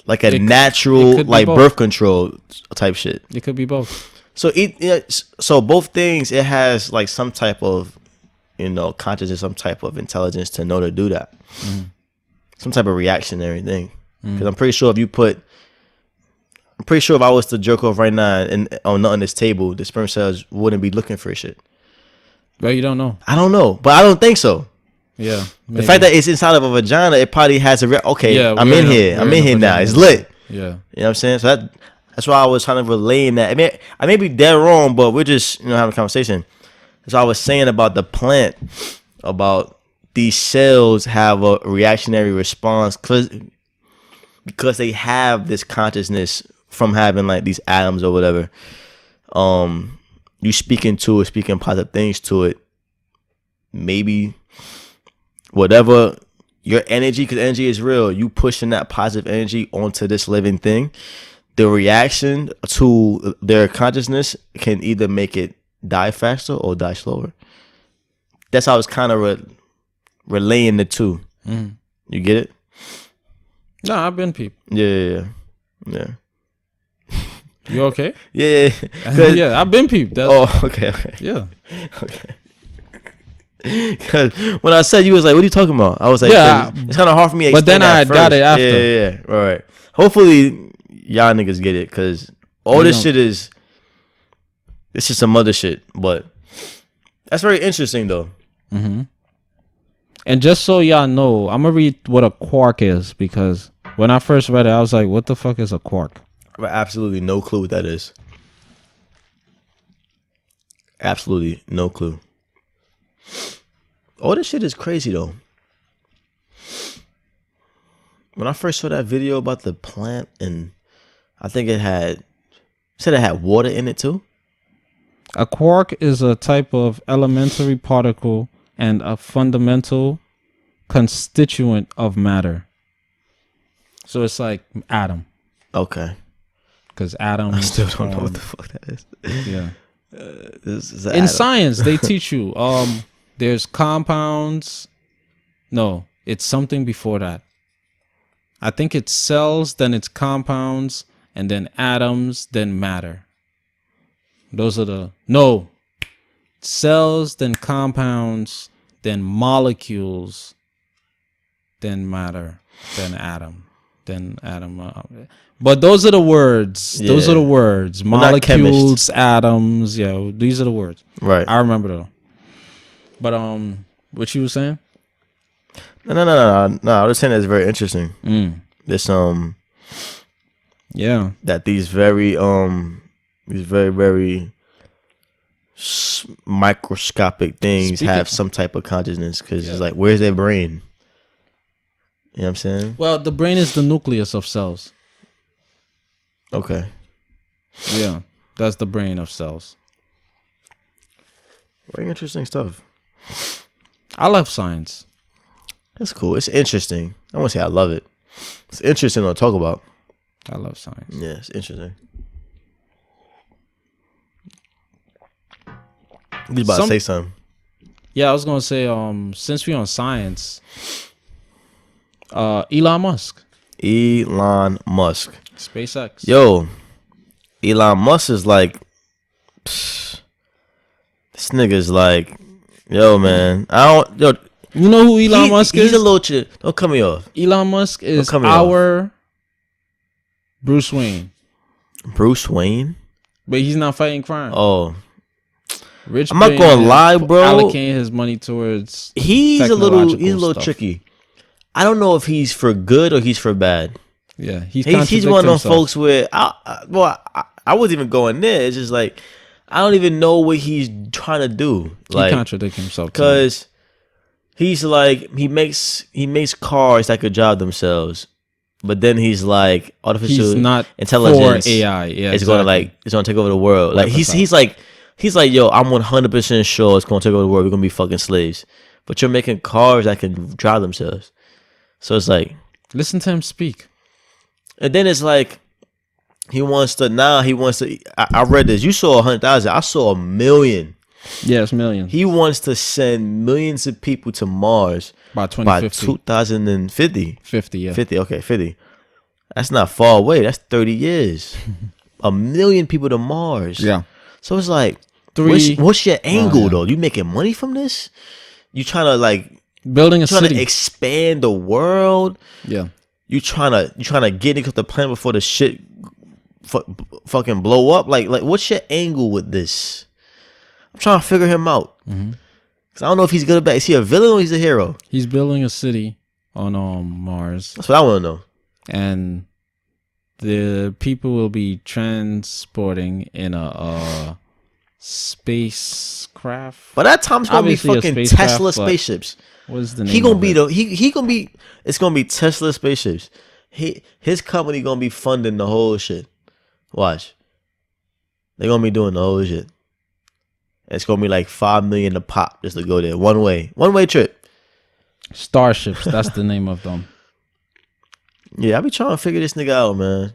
Like a natural, like birth control type shit. It could be both. So both things, it has like some type of, consciousness, some type of intelligence to know to do that. Some type of reactionary thing. Because I'm pretty sure if I was to jerk off right now and on this table, the sperm cells wouldn't be looking for shit. But you don't know. I don't know, but I don't think so. Yeah, maybe. The fact that it's inside of a vagina, it probably has a I'm in here now. It's lit. Yeah, you know what I'm saying. So that's why I was trying to relay that. I mean, I may be dead wrong, but we're just having a conversation. That's what I was saying about the plant, about these cells have a reactionary response because they have this consciousness from having like these atoms or whatever. You speaking positive things to it, maybe. Whatever your energy, because energy is real, you pushing that positive energy onto this living thing, the reaction to their consciousness can either make it die faster or die slower. That's how I was kind of relaying the two. You get it? No, I've been peep. Yeah. You okay? Yeah. Yeah, I've been peep. Okay. Yeah. Okay. Because when I said, you was like, "What are you talking about?" I was like, "Yeah, it's kind of hard for me." But then I got it after. Yeah. All right. Hopefully, y'all niggas get it, because all this shit is. It's just some other shit, but that's very interesting though. Mm-hmm. And just so y'all know, I'm gonna read what a quark is, because when I first read it, I was like, "What the fuck is a quark?" I have absolutely no clue what that is. Absolutely no clue. All this shit is crazy though. When I first saw that video about the plant, and I think it had water in it too. A quark is a type of elementary particle and a fundamental constituent of matter. So it's like atom. Okay. Because atom. I still don't know what the fuck that is. Yeah. In atom. Science, they teach you. There's compounds. No, it's something before that. I think it's cells, then it's compounds, and then atoms, then matter. Those are cells, then compounds, then molecules, then matter, then atom. But those are the words. Yeah. Those are the words. Molecules, atoms. Yeah, these are the words. Right. I remember though. But what you were saying? No. I was saying that's very interesting. This yeah. That these very very microscopic things have some type of consciousness, because it's like, where's their brain? You know what I'm saying? Well, the brain is the nucleus of cells. Okay. Yeah, that's the brain of cells. Very interesting stuff. I love science. That's cool. It's interesting. I won't say I love it. It's interesting to talk about. I love science. Yeah, it's interesting. You about to say something? Yeah, I was gonna say, since we're on science, Elon Musk, SpaceX. Yo, Elon Musk is like, this nigga's like, yo, man, you know who Elon Musk is? He's a little shit. Don't cut me off. Elon Musk is our Bruce Wayne. Bruce Wayne? But he's not fighting crime. Oh. Rich. I'm not gonna lie, bro. Allocating his money towards he's a little tricky. I don't know if he's for good or he's for bad. Yeah, he's one of those folks where I wasn't even going there. It's just like, I don't even know what he's trying to do. Like, he contradicts himself because he's like, he makes cars that could drive themselves, but then he's like, artificial intelligence for AI. Yeah, it's gonna take over the world. Like he's like, yo, I'm 100% sure it's gonna take over the world. We're gonna be fucking slaves. But you're making cars that can drive themselves. So it's like, listen to him speak. And then it's like, he wants to. I read this. You saw 100,000. I saw 1 million. Yes, millions. He wants to send millions of people to Mars by 2050. 50, yeah. 50. Okay, 50. That's not far away. That's 30 years. 1 million people to Mars. Yeah. So it's like, what's your angle though? You making money from this? You trying to like building a city, to expand the world? Yeah. You trying to get into the planet before the shit fucking blow up? Like what's your angle with this? I'm trying to figure him out. Cause I don't know if he's good or bad. Is he a villain or he's a hero? He's building a city on Mars. That's what I want to know. And the people will be transporting in a spacecraft. By that time, it's gonna be fucking Tesla spaceships. What is the name? He gonna be it's gonna be Tesla spaceships. His company gonna be funding the whole shit. Watch. They're gonna be doing the whole shit. It's gonna be like $5 million a pop just to go there. One way trip. Starships, that's the name of them. Yeah, I be trying to figure this nigga out, man.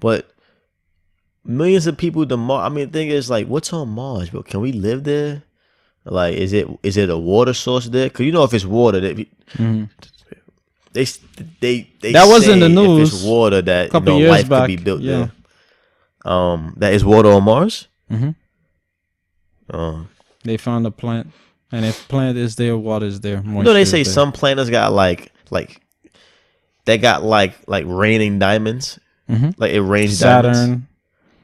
But millions of people to Mars. I mean, the thing is, like, what's on Mars, bro? Can we live there? Like, is it a water source there? Cause you know, if it's water, they that was in the news. If it's water, that life could be built there. That is water on Mars. They found a plant. And if plant is there, water is there. You know they say some planets got like they got like raining diamonds. Like it rains diamonds. Saturn.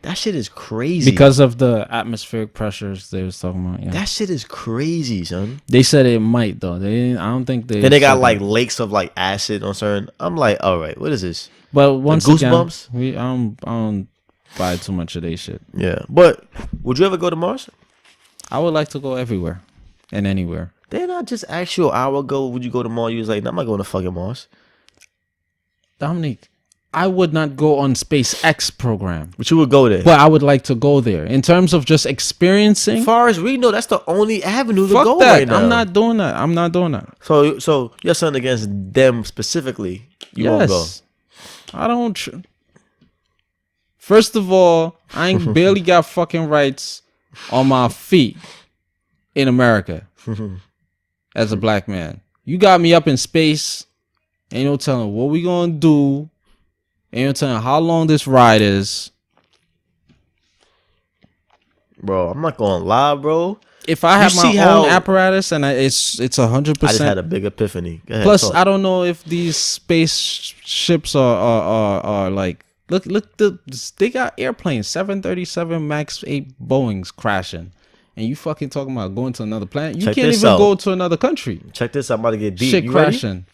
That shit is crazy. Because of the atmospheric pressures they was talking about. Yeah. That shit is crazy, son. They said it might though. I don't think they. Then they got like lakes of like acid on certain. I'm like, all right, what is this? But once goosebumps. Again, I don't buy too much of their shit. Yeah, but would you ever go to Mars? I would like to go everywhere and anywhere. Didn't I just ask you an hour ago? Would you go to Mars? You was like, no, I'm not going to fucking Mars. Dominique, I would not go on SpaceX program. But you would go there. But I would like to go there. In terms of just experiencing. As far as we know, that's the only avenue to go right now. I'm not doing that. So you're something against them specifically. You won't go. I don't. First of all, I ain't barely got fucking rights on my feet in America as a black man. You got me up in space. Ain't no telling what we gonna do. Ain't no telling how long this ride is. Bro, I'm not gonna lie, bro. If I have my own apparatus and it's 100%. I just had a big epiphany. Go ahead, plus, talk. I don't know if these spaceships are like look they got airplanes 737 Max 8 Boeings crashing, and you fucking talking about going to another planet. You can't even go to another country. Check this out. I'm about to get deep. Shit crashing.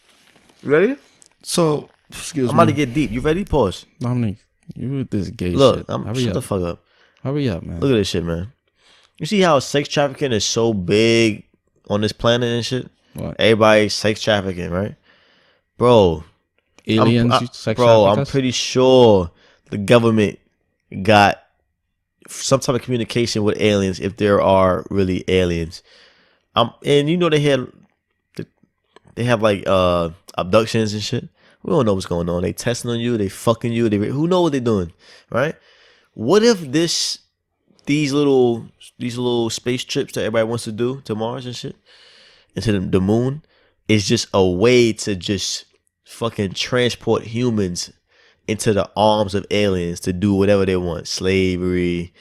You ready? So, excuse me. I'm about to get deep. You ready? Pause. Dominique, you with this gay shit. Look, shut the fuck up. Hurry up, man. Look at this shit, man. You see how sex trafficking is so big on this planet and shit? What? Everybody's sex trafficking, right? Bro. Aliens sex bro, traffic I'm pretty sure the government got some type of communication with aliens if there are really aliens. And you know they have like abductions and shit. We don't know what's going on. They testing on you. They fucking you. Who know what they're doing, right? What if these little space trips that everybody wants to do to Mars and shit, and to the moon, is just a way to just fucking transport humans into the arms of aliens to do whatever they want. Slavery,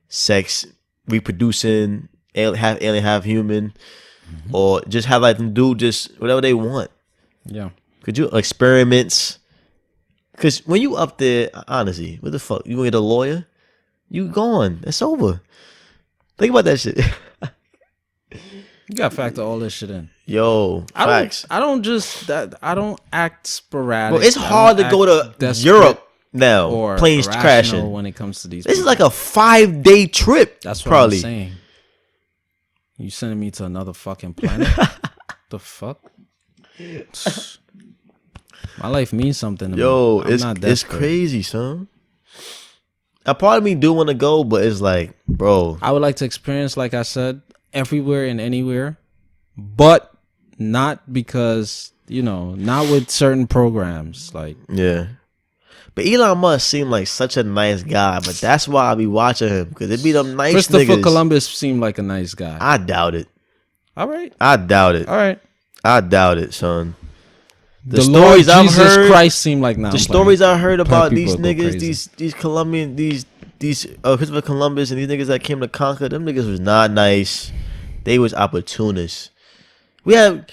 sex, reproducing, half alien, half human, or just have like them do just whatever they want. Yeah. Could you experiments? Because when you up there, honestly, what the fuck? You gonna get a lawyer? You gone. It's over. Think about that shit. You gotta factor all this shit in. Yo, facts. I don't act sporadic. Well, it's hard to go to Europe now. Or planes crashing when it comes to these. This is like a 5-day trip. That's what probably. I'm saying. You sending me to another fucking planet? The fuck? My life means something to me. Yo, it's crazy, son. A part of me do want to go, but it's like, bro. I would like to experience, like I said, everywhere and anywhere, but not because, not with certain programs. Like, yeah. But Elon Musk seemed like such a nice guy, but that's why I be watching him, because it be them nice Christopher niggas. Columbus seemed like a nice guy. I doubt it. All right. I doubt it. All right. I doubt it, son. The stories Lord Jesus I've heard, Christ seem like now. The stories I heard about these niggas, these Colombian, these Christopher Columbus and these niggas that came to conquer, them niggas was not nice. They was opportunists. We had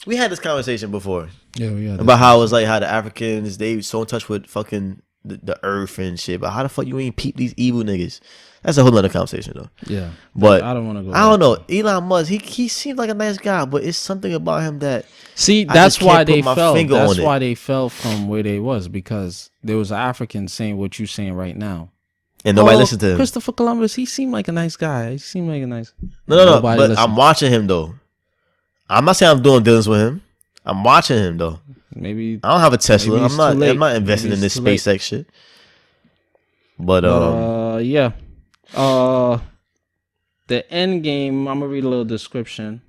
this conversation before. Yeah, we had about how it was like how the Africans, they so in touch with fucking the earth and shit. But how the fuck you ain't peep these evil niggas? That's a whole other conversation though. Yeah, but I don't want to go. I don't know. Elon Musk, he seems like a nice guy, but it's something about him that that's why they fell. That's why they fell from where they was, because there was an African saying what you saying right now, and nobody listened to him. Christopher Columbus, he seemed like a nice guy. He seemed like a nice. No. But listened. I'm watching him though. I'm not saying I'm doing dealings with him. I'm watching him though. Maybe I don't have a Tesla. I'm not investing in this SpaceX shit. But yeah. The end game, I'm gonna read a little description.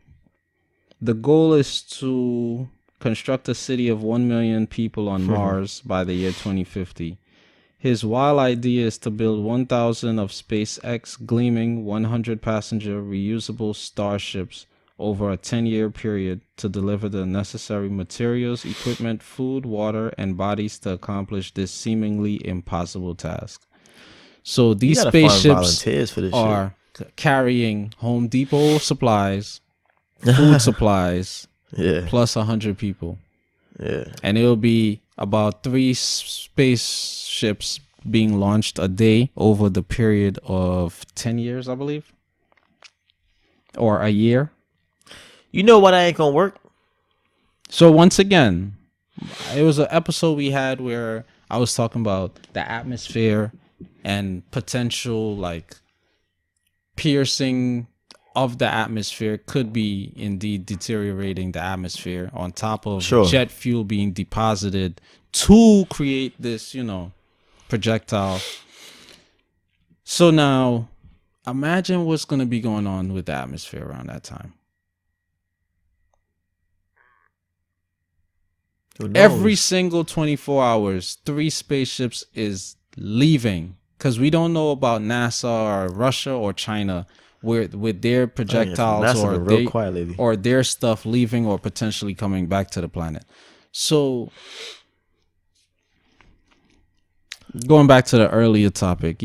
The goal is to construct a city of 1 million people on Mars by the year 2050. His wild idea is to build 1,000 of SpaceX gleaming 100 passenger reusable starships over a 10-year period to deliver the necessary materials, equipment, food, water, and bodies to accomplish this seemingly impossible task. So these spaceships are carrying Home Depot supplies, food supplies, yeah, plus 100 people. Yeah. And it'll be about 3 spaceships being launched a day over the period of 10 years, I believe. Or a year. You know what? I ain't gonna work. So once again, it was an episode we had where I was talking about the atmosphere and potential like piercing of the atmosphere could be indeed deteriorating the atmosphere on top of jet fuel being deposited to create this, you know, projectile. So now imagine what's going to be going on with the atmosphere around that time. Every single 24 hours, 3 spaceships is leaving because we don't know about NASA or Russia or China with their projectiles or their stuff leaving or potentially coming back to the planet. So going back to the earlier topic,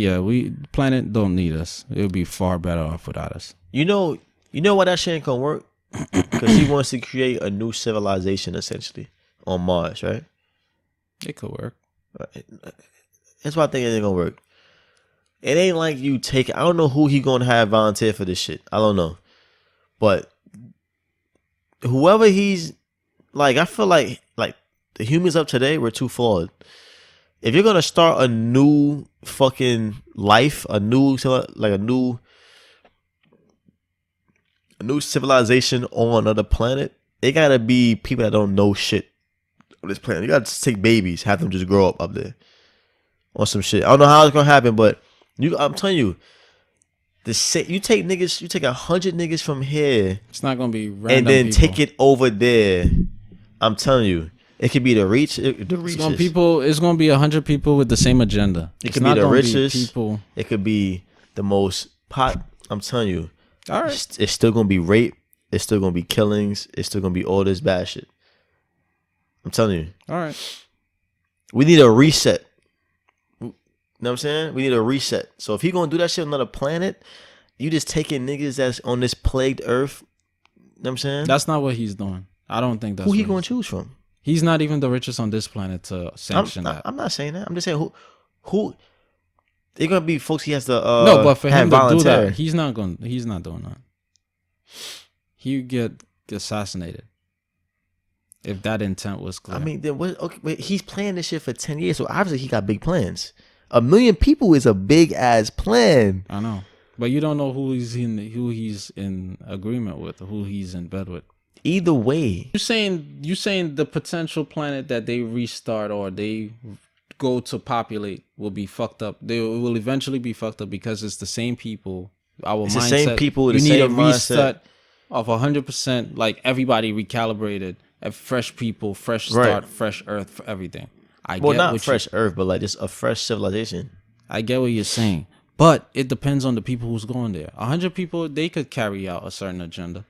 planet don't need us. It would be far better off without us. You know why that shit ain't gonna work? Because he wants to create a new civilization essentially on Mars, right? It could work. That's why I think it ain't gonna work. It ain't like you take. I don't know who he gonna have volunteer for this shit. I don't know, but whoever he's like, I feel like the humans up today were too flawed. If you're gonna start a new fucking life, a new civilization on another planet, it gotta be people that don't know shit on this planet. You gotta just take babies, have them just grow up there on some shit. I don't know how it's gonna happen, but I'm telling you, you take 100 niggas from here. It's not gonna be random and then people. Take it over there. I'm telling you, it could be the richest. It's gonna be 100 people with the same agenda. It could be the richest people. It could be the most pot. I'm telling you. All right. It's still gonna be rape. It's still gonna be killings. It's still gonna be all this bad shit. I'm telling you. All right. We need a reset. You know what I'm saying? We need a reset. So if he gonna do that shit on another planet, you just taking niggas that's on this plagued earth. You know what I'm saying? That's not what he's doing. I don't think that's who he gonna choose from. He's not even the richest on this planet to sanction that. I'm not saying that. I'm just saying who they're gonna be folks he has to no, but for him to do that, he's not doing that. He get assassinated. If that intent was clear. I mean, then what? Okay, wait, he's planning this shit for 10 years, so obviously he got big plans. 1 million people is a big ass plan. I know, but you don't know who he's in agreement with, or who he's in bed with. Either way, you saying the potential planet that they restart or they go to populate will be fucked up. They will eventually be fucked up because it's the same people. It's mindset, the same people. You need a reset of 100%. Like everybody recalibrated. Fresh people, fresh start, fresh earth for everything. Not fresh earth, but like just a fresh civilization. I get what you're saying, but it depends on the people who's going there. 100 people, they could carry out a certain agenda.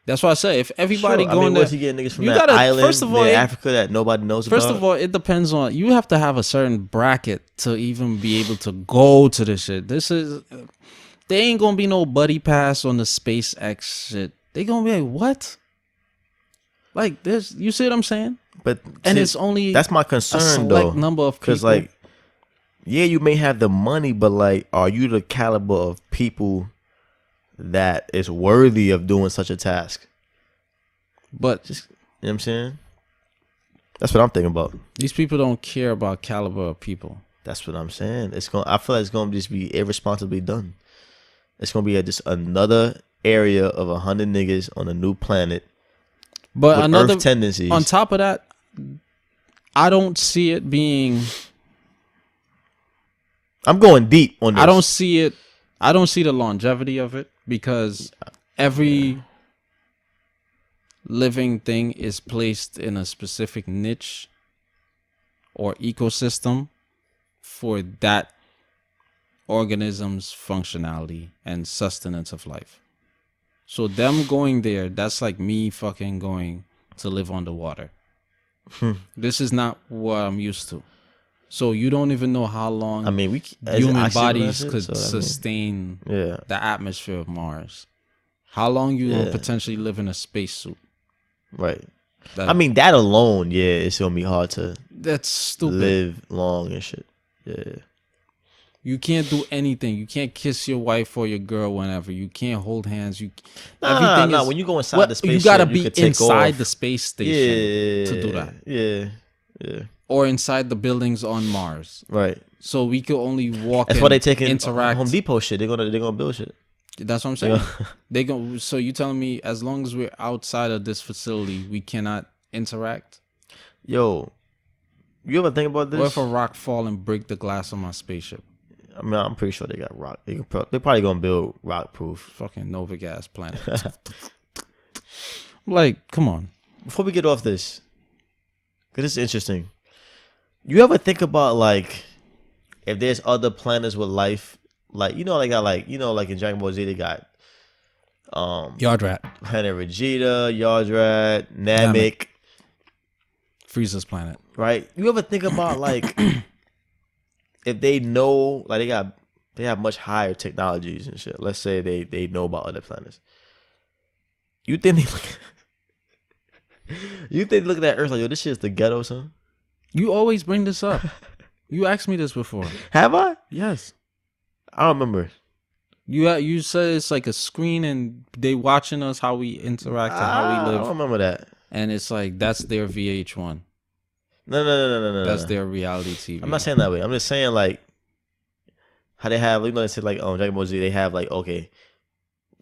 That's why I say if everybody going there, what's he getting niggas from that island first of all, in Africa that nobody knows about? First of all, it depends on you have to have a certain bracket to even be able to go to this shit. They ain't gonna be no buddy pass on the SpaceX shit. They gonna be like, what? Like this, you see what I'm saying? It's only that's my concern a select though, number of people. Because like, yeah, you may have the money, but like, are you the caliber of people that is worthy of doing such a task? But just, you know what I'm saying? That's what I'm thinking about. These people don't care about caliber of people. That's what I'm saying. I feel like it's gonna just be irresponsibly done. It's gonna be just another area of 100 niggas on a new planet. But another Earth tendencies. On top of that, I don't see it being. I'm going deep on this. I don't see it. I don't see the longevity of it because every living thing is placed in a specific niche or ecosystem for that organism's functionality and sustenance of life. So them going there, that's like me fucking going to live underwater. This is not what I'm used to. So you don't even know how long human bodies could sustain the atmosphere of Mars. How long you gonna potentially live in a spacesuit? Right. I mean, that alone, it's gonna be hard to. That's stupid. Live long and shit. Yeah. You can't do anything. You can't kiss your wife or your girl whenever. You can't hold hands. Nah. When you go inside the space, you gotta be inside the space station to do that. Yeah. Or inside the buildings on Mars. Right. So we could only walk. That's why they taking interact. Home Depot shit. They're gonna build shit. That's what I'm saying. So you telling me as long as we're outside of this facility, we cannot interact? Yo, you ever think about this? What if a rock fall and break the glass on my spaceship? I mean, I'm pretty sure they got rock. They're probably gonna build rock proof. Fucking Nova gas planet. Like, come on. Before we get off this, because it's interesting. You ever think about like if there's other planets with life? Like, they got like in Dragon Ball Z they got Yardrat, Planet Vegeta, Yardrat, Namek, Frieza's planet. Right? You ever think about like if they know like they have much higher technologies and shit. Let's say they know about other planets. You think they look at that Earth like, yo, this shit's the ghetto, son? You always bring this up. You asked me this before. Have I? Yes. I don't remember. You said it's like a screen and they watching us how we interact and how we live. I don't remember that. And it's like that's their VH1. No. That's their reality TV. I'm not saying that way. I'm just saying like how they have, they said like Dragon Ball Z, they have like, okay,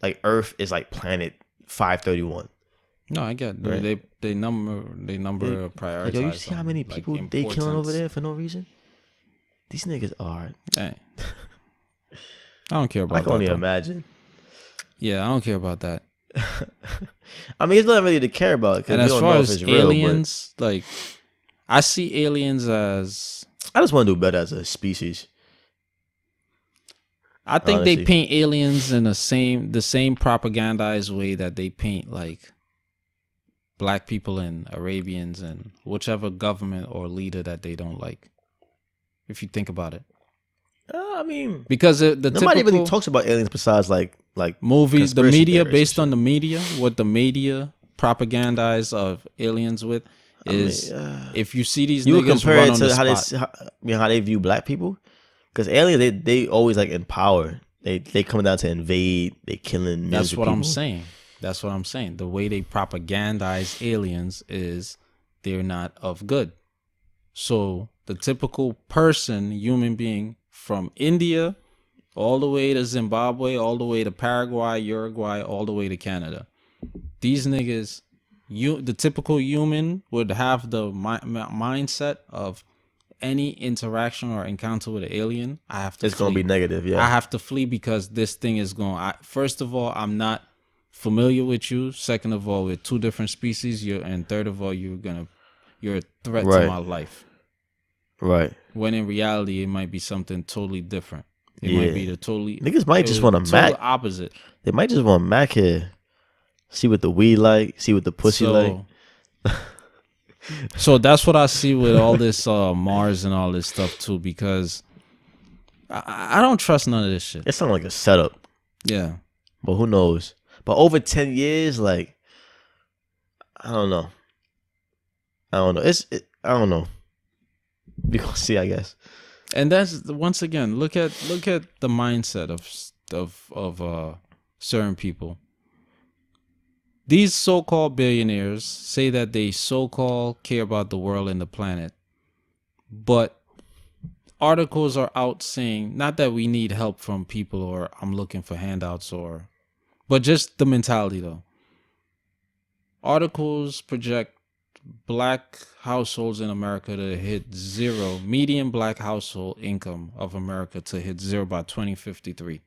like Earth is like planet 531. No, I get it. Right? They number prioritize. Like, yo, you see how many people like they killing over there for no reason? These niggas are. Dang. I don't care about that. I can only imagine. Yeah, I don't care about that. I mean, it's not really to care about. And as far as aliens, like, I see aliens as. I just want to do better as a species. I think honestly, they paint aliens in the same propagandized way that they paint like black people and Arabians and whichever government or leader that they don't like. If you think about it. I mean, because nobody really talks about aliens besides like movies, the media, based on the media, what the media propagandize of aliens with is if you see these you niggas compare run it to on how they view black people, because aliens they always like in power. They coming down to invade. They killing. That's what people. I'm saying. That's what I'm saying. The way they propagandize aliens is they're not of good. So the typical person, human being from India all the way to Zimbabwe, all the way to Paraguay, Uruguay, all the way to Canada. These niggas, the typical human would have the mindset of any interaction or encounter with an alien, I have to flee. Going to be negative, yeah. I have to flee because this thing is going... First of all, I'm not familiar with you. Second of all, we're two different species. And third of all, you're a threat to my life. Right. When in reality, it might be something totally different. It might be the totally... Niggas might just want to mac. Opposite. They might just want to mac here. See what the weed like. See what the pussy like. So that's what I see with all this Mars and all this stuff too, because I don't trust none of this shit. It sounds like a setup. Yeah. But who knows? But over 10 years, like, I don't know. I don't know. We gonna see, I guess. And that's once again, look at the mindset of certain people. These so-called billionaires say that they so-called care about the world and the planet. But articles are out saying, not that we need help from people or I'm looking for handouts but just the mentality though. Articles project black households in America to hit zero, median black household income of America to hit zero by 2053.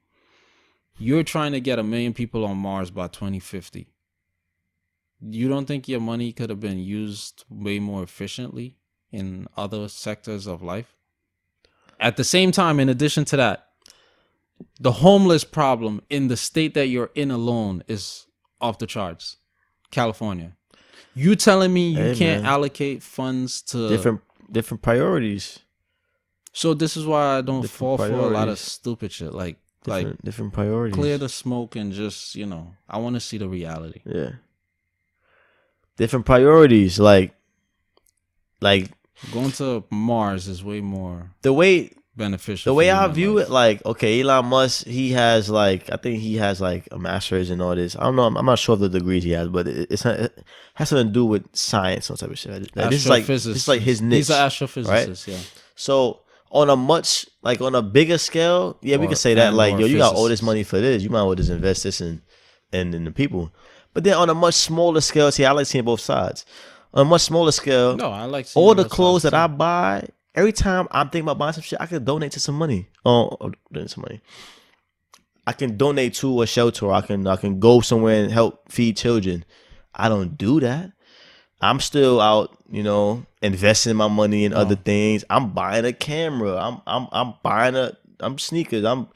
You're trying to get 1 million people on Mars by 2050. You don't think your money could have been used way more efficiently in other sectors of life? At the same time, in addition to that, the homeless problem in the state that you're in alone is off the charts. California. You telling me you can't allocate funds to different priorities? So this is why I don't fall for a lot of stupid shit. Like different priorities. Clear the smoke and just, I want to see the reality. Yeah. Different priorities, like going to Mars is way more beneficial. The way I view it, like, okay, Elon Musk, he has I think he has a master's and all this. I don't know. I'm not sure of the degrees he has, but it has something to do with science, some type of shit. This is like his niche. He's an astrophysicist, right? Yeah. So on a bigger scale, we could say that you got all this money for this, you might as well just invest this in the people. But then on a much smaller scale, I like seeing both sides. On a much smaller scale, no, I like seeing all the clothes that I buy. Every time I'm thinking about buying some shit, I can donate to some money. Donate some money. I can donate to a shelter. Or I can go somewhere and help feed children. I don't do that. I'm still out, investing my money in other things. I'm buying a camera. I'm buying sneakers. I'm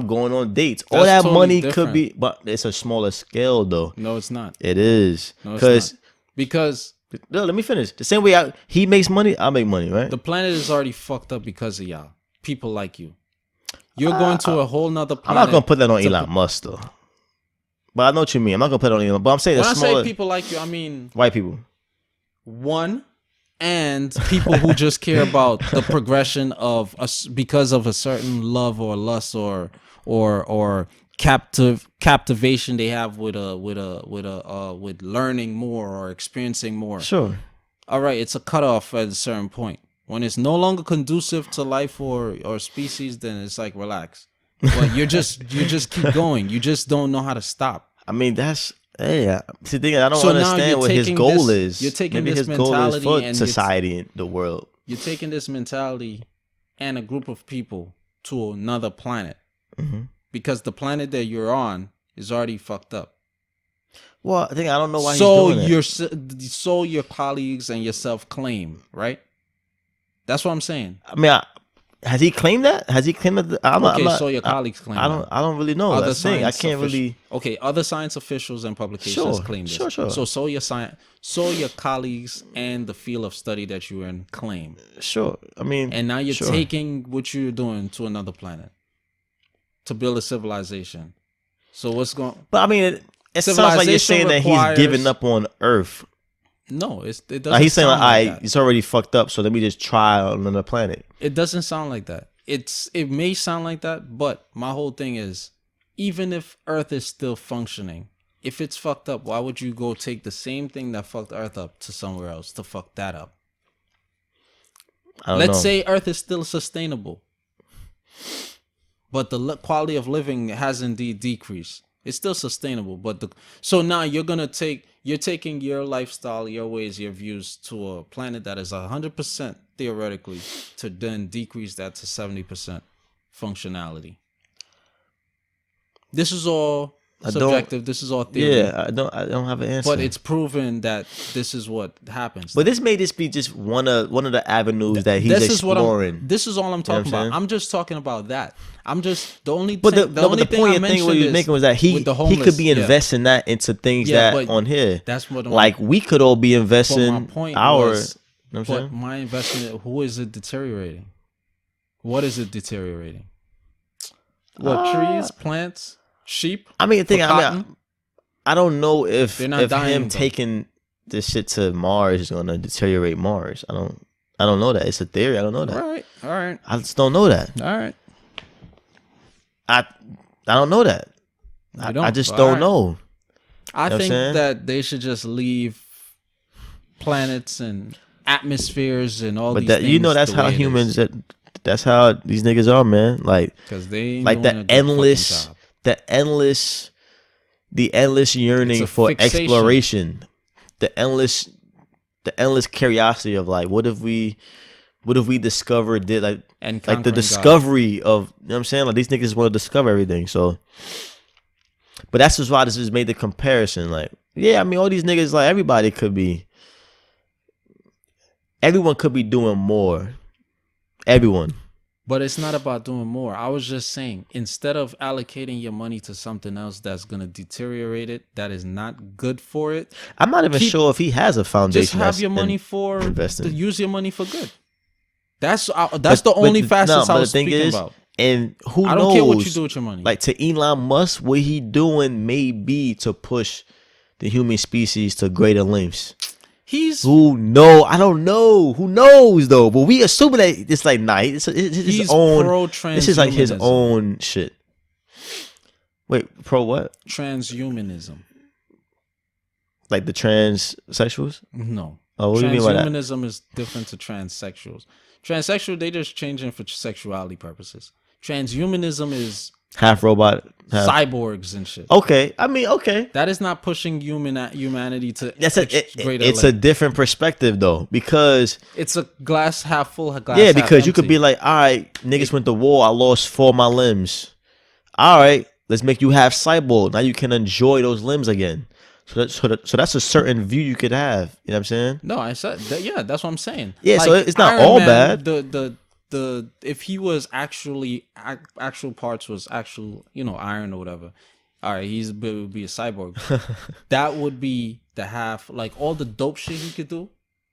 going on dates. All that totally money different. Could be, but it's a smaller scale though. No, it's not. It is. No, it's not. Because no, let me finish. The same way he makes money, I make money, right? The planet is already fucked up because of y'all. People like you. You're going to a whole nother planet. I'm not gonna put that on Elon Musk though. But I know what you mean. I'm not gonna put it on Elon. But I'm saying when I say people like you, I mean white people. One, and people who just care about the progression of us because of a certain love or lust or captivation they have with learning more or experiencing more. Sure. All right, it's a cutoff at a certain point. When it's no longer conducive to life or species, then it's like relax. But you just keep going. You just don't know how to stop. I mean, that's the thing. I don't understand what his goal is. You're taking maybe this his goal is for and society and the world. You're taking this mentality and a group of people to another planet. Mm-hmm. Because the planet that you're on is already fucked up. Well, I don't know why he's doing it. So your colleagues and yourself claim, right? That's what I'm saying. I mean, has he claimed that? Has he claimed that? So your colleagues claim that. I don't really know. That's the thing. I can't really. Okay, other science officials and publications claim this. Sure. So your colleagues and the field of study that you're in claim. Sure. I mean, and now you're taking what you're doing to another planet to build a civilization. So what's going? But I mean, it sounds like you're saying that he's giving up on Earth. No, it doesn't. He's saying like it's already fucked up, so let me just try on another planet. It doesn't sound like that. It may sound like that, but my whole thing is, even if Earth is still functioning, if it's fucked up, why would you go take the same thing that fucked Earth up to somewhere else to fuck that up? Let's say Earth is still sustainable, but the quality of living has indeed decreased. It's still sustainable, but so now you're taking your lifestyle, your ways, your views to a planet that is 100% theoretically to then decrease that to 70% functionality. This is all subjective. This is all theory. Yeah, I don't have an answer. But it's proven that this is what happens. But this may just be just one of the avenues that he's exploring. This is all I'm talking about. I'm just talking about that. I'm just the only. But the point what you were making was that he could be investing that into things that on here. That's what we could all be investing my point our. Was, but my investment, who is it deteriorating? What is it deteriorating? What trees, plants? Sheep. I mean, I don't know if him taking this shit to Mars is gonna deteriorate Mars. I don't know that. It's a theory. I don't know that. All right. I just don't know that. All right. I don't know that. I just don't know. I think that they should just leave planets and atmospheres and all these things. But that's how humans. That's how these niggas are, man. Like, because they like the endless yearning for exploration, the endless curiosity of like, what if we discovered the discovery of, you know what I'm saying? Like, these niggas want to discover everything. So, but that's just why this just made the comparison. Like, yeah, I mean, all these niggas, like, everyone could be doing more. Everyone. But it's not about doing more. I was just saying, instead of allocating your money to something else that's going to deteriorate it, that is not good for it. I'm not even sure if he has a foundation. Just have your money use your money for good. That's the only facets I was speaking about. And who knows? I don't care what you do with your money. Like to Elon Musk, what he doing may be to push the human species to greater lengths. Who know? I don't know. Who knows though? But we assuming that it's like it's his own. This is like his own shit. Wait, pro what? Transhumanism. Like the transsexuals? No. Oh, what do you mean by that? Transhumanism is different to transsexuals. Transsexual, they just changing for sexuality purposes. Transhumanism is half robot, cyborgs and shit. Okay, I mean, okay. That is not pushing humanity to greater. It's a different perspective though, because it's a glass half full, glass yeah. Half Because empty. you could be like, all right, niggas went to war. I lost 4 of my limbs. All right, let's make you half cyborg. Now you can enjoy those limbs again. So that's a certain view you could have. You know what I'm saying? No, I said that, yeah. That's what I'm saying. Yeah, like, so it's not Iron all Man, bad. The if he was actually actual parts was actual, iron or whatever. All right, it would be a cyborg. That would be the half. Like all the dope shit he could do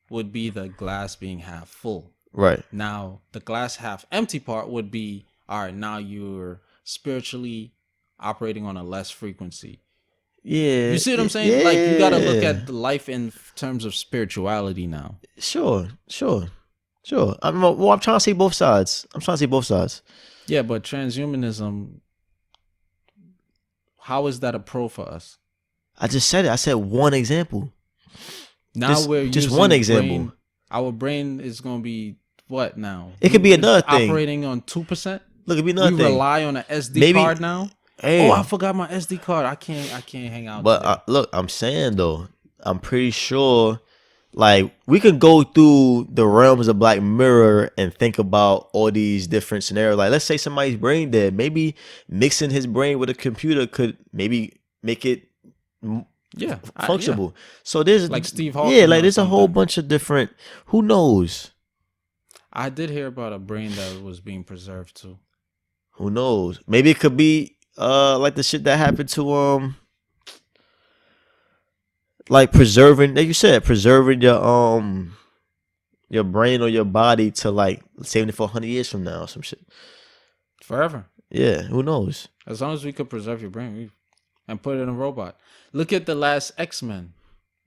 would be the glass being half full. Right. Now the glass half empty part would be, all right, now you're spiritually operating on a less frequency. Yeah. You see what I'm saying? Yeah. Like you gotta look at life in terms of spirituality now. Sure. I'm trying to see both sides. Yeah, but transhumanism, how is that a pro for us? I just said it. I said one example. Now we're just one example. Our brain is gonna be what now? It could be another thing. Operating on 2%. Look, it could be another thing. We rely on an SD card now. Hey. Oh, I forgot my SD card. I can't hang out. But look, I'm saying though, I'm pretty sure, like we can go through the realms of Black Mirror and think about all these different scenarios. Like, let's say somebody's brain dead. Maybe mixing his brain with a computer could maybe make it functionable. So there's like Steve Hawking. Like there's a whole bunch of different. Who knows? I did hear about a brain that was being preserved too. Who knows? Maybe it could be like the shit that happened to like preserving, like you said, preserving your brain or your body to like saving it for 100 years from now or some shit. Forever. Yeah, who knows? As long as we could preserve your brain and put it in a robot. Look at the last X-Men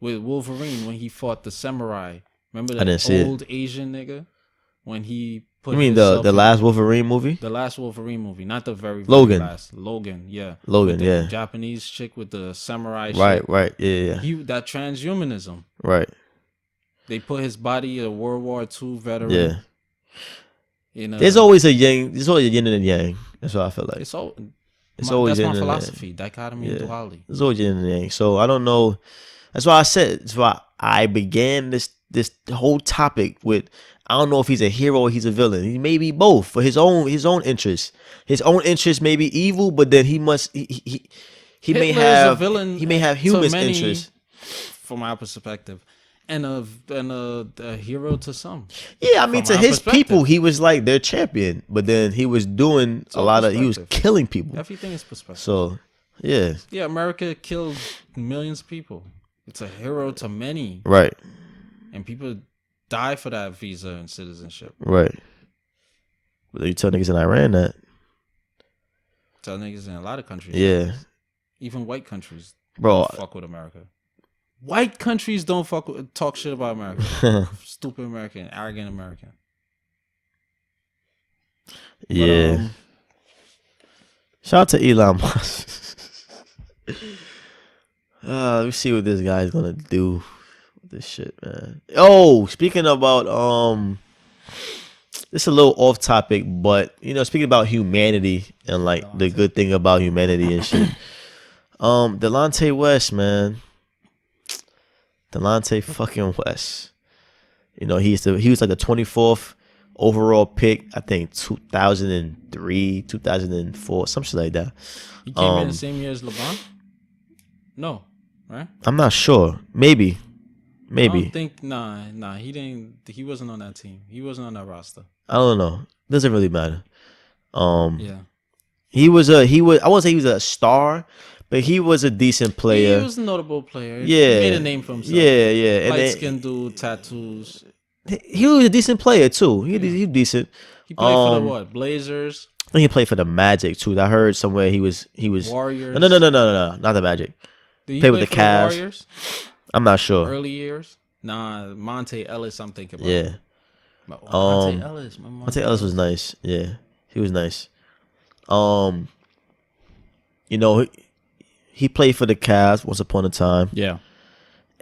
with Wolverine when he fought the samurai. Remember that old Asian nigga when he put. You mean the last Wolverine movie? The last Wolverine movie, not the very last. Logan, yeah. Logan, yeah. Japanese chick with the samurai. Right, yeah. That transhumanism. Right. They put his body a World War II veteran. Yeah. There's always a yin. There's always a yin and a yang. That's what I feel like. It's always that's my philosophy. Dichotomy and duality. There's always yin and yang. So I don't know. That's why I said. That's why I began this whole topic with. I don't know if he's a hero or he's a villain. He may be both for his own interests. His own interests may be evil, but then he may have human interests. From our perspective, and a hero to some. Yeah, I mean, to his people, he was like their champion, but then he was doing he was killing people. Everything is perspective. So, yeah. Yeah, America killed millions of people. It's a hero to many. Right. And people die for that visa and citizenship. Right. But you tell niggas in Iran that. Tell niggas in a lot of countries. Yeah. Even white countries don't fuck with America. White countries don't talk shit about America. Stupid American, arrogant American. Yeah. But, shout out to Elon Musk. Let me see what this guy's gonna do. This shit, man. Oh, speaking about this is a little off topic, but speaking about humanity and like the good thing about humanity and shit. Delonte West, man. Delonte fucking West. He was like the 24th overall pick, I think 2003, 2004, some shit like that. He came in the same year as LeBron? No, right? I'm not sure. Maybe. I don't think he didn't. He wasn't on that team. He wasn't on that roster. I don't know. Doesn't really matter. Yeah. I won't say he was a star, but he was a decent player. He was a notable player. Yeah. He made a name for himself. Yeah. Light skin dude, tattoos. He was a decent player too. He was decent. He played for the what? Blazers. He played for the Magic too. I heard somewhere he was Warriors. No, not the Magic. Did he play with the Cavs. Warriors? I'm not sure. Early years? Nah, Monte Ellis. I'm thinking about. Yeah. Monte Ellis. Monte Ellis was nice. Yeah, he was nice. You know, he played for the Cavs once upon a time. Yeah.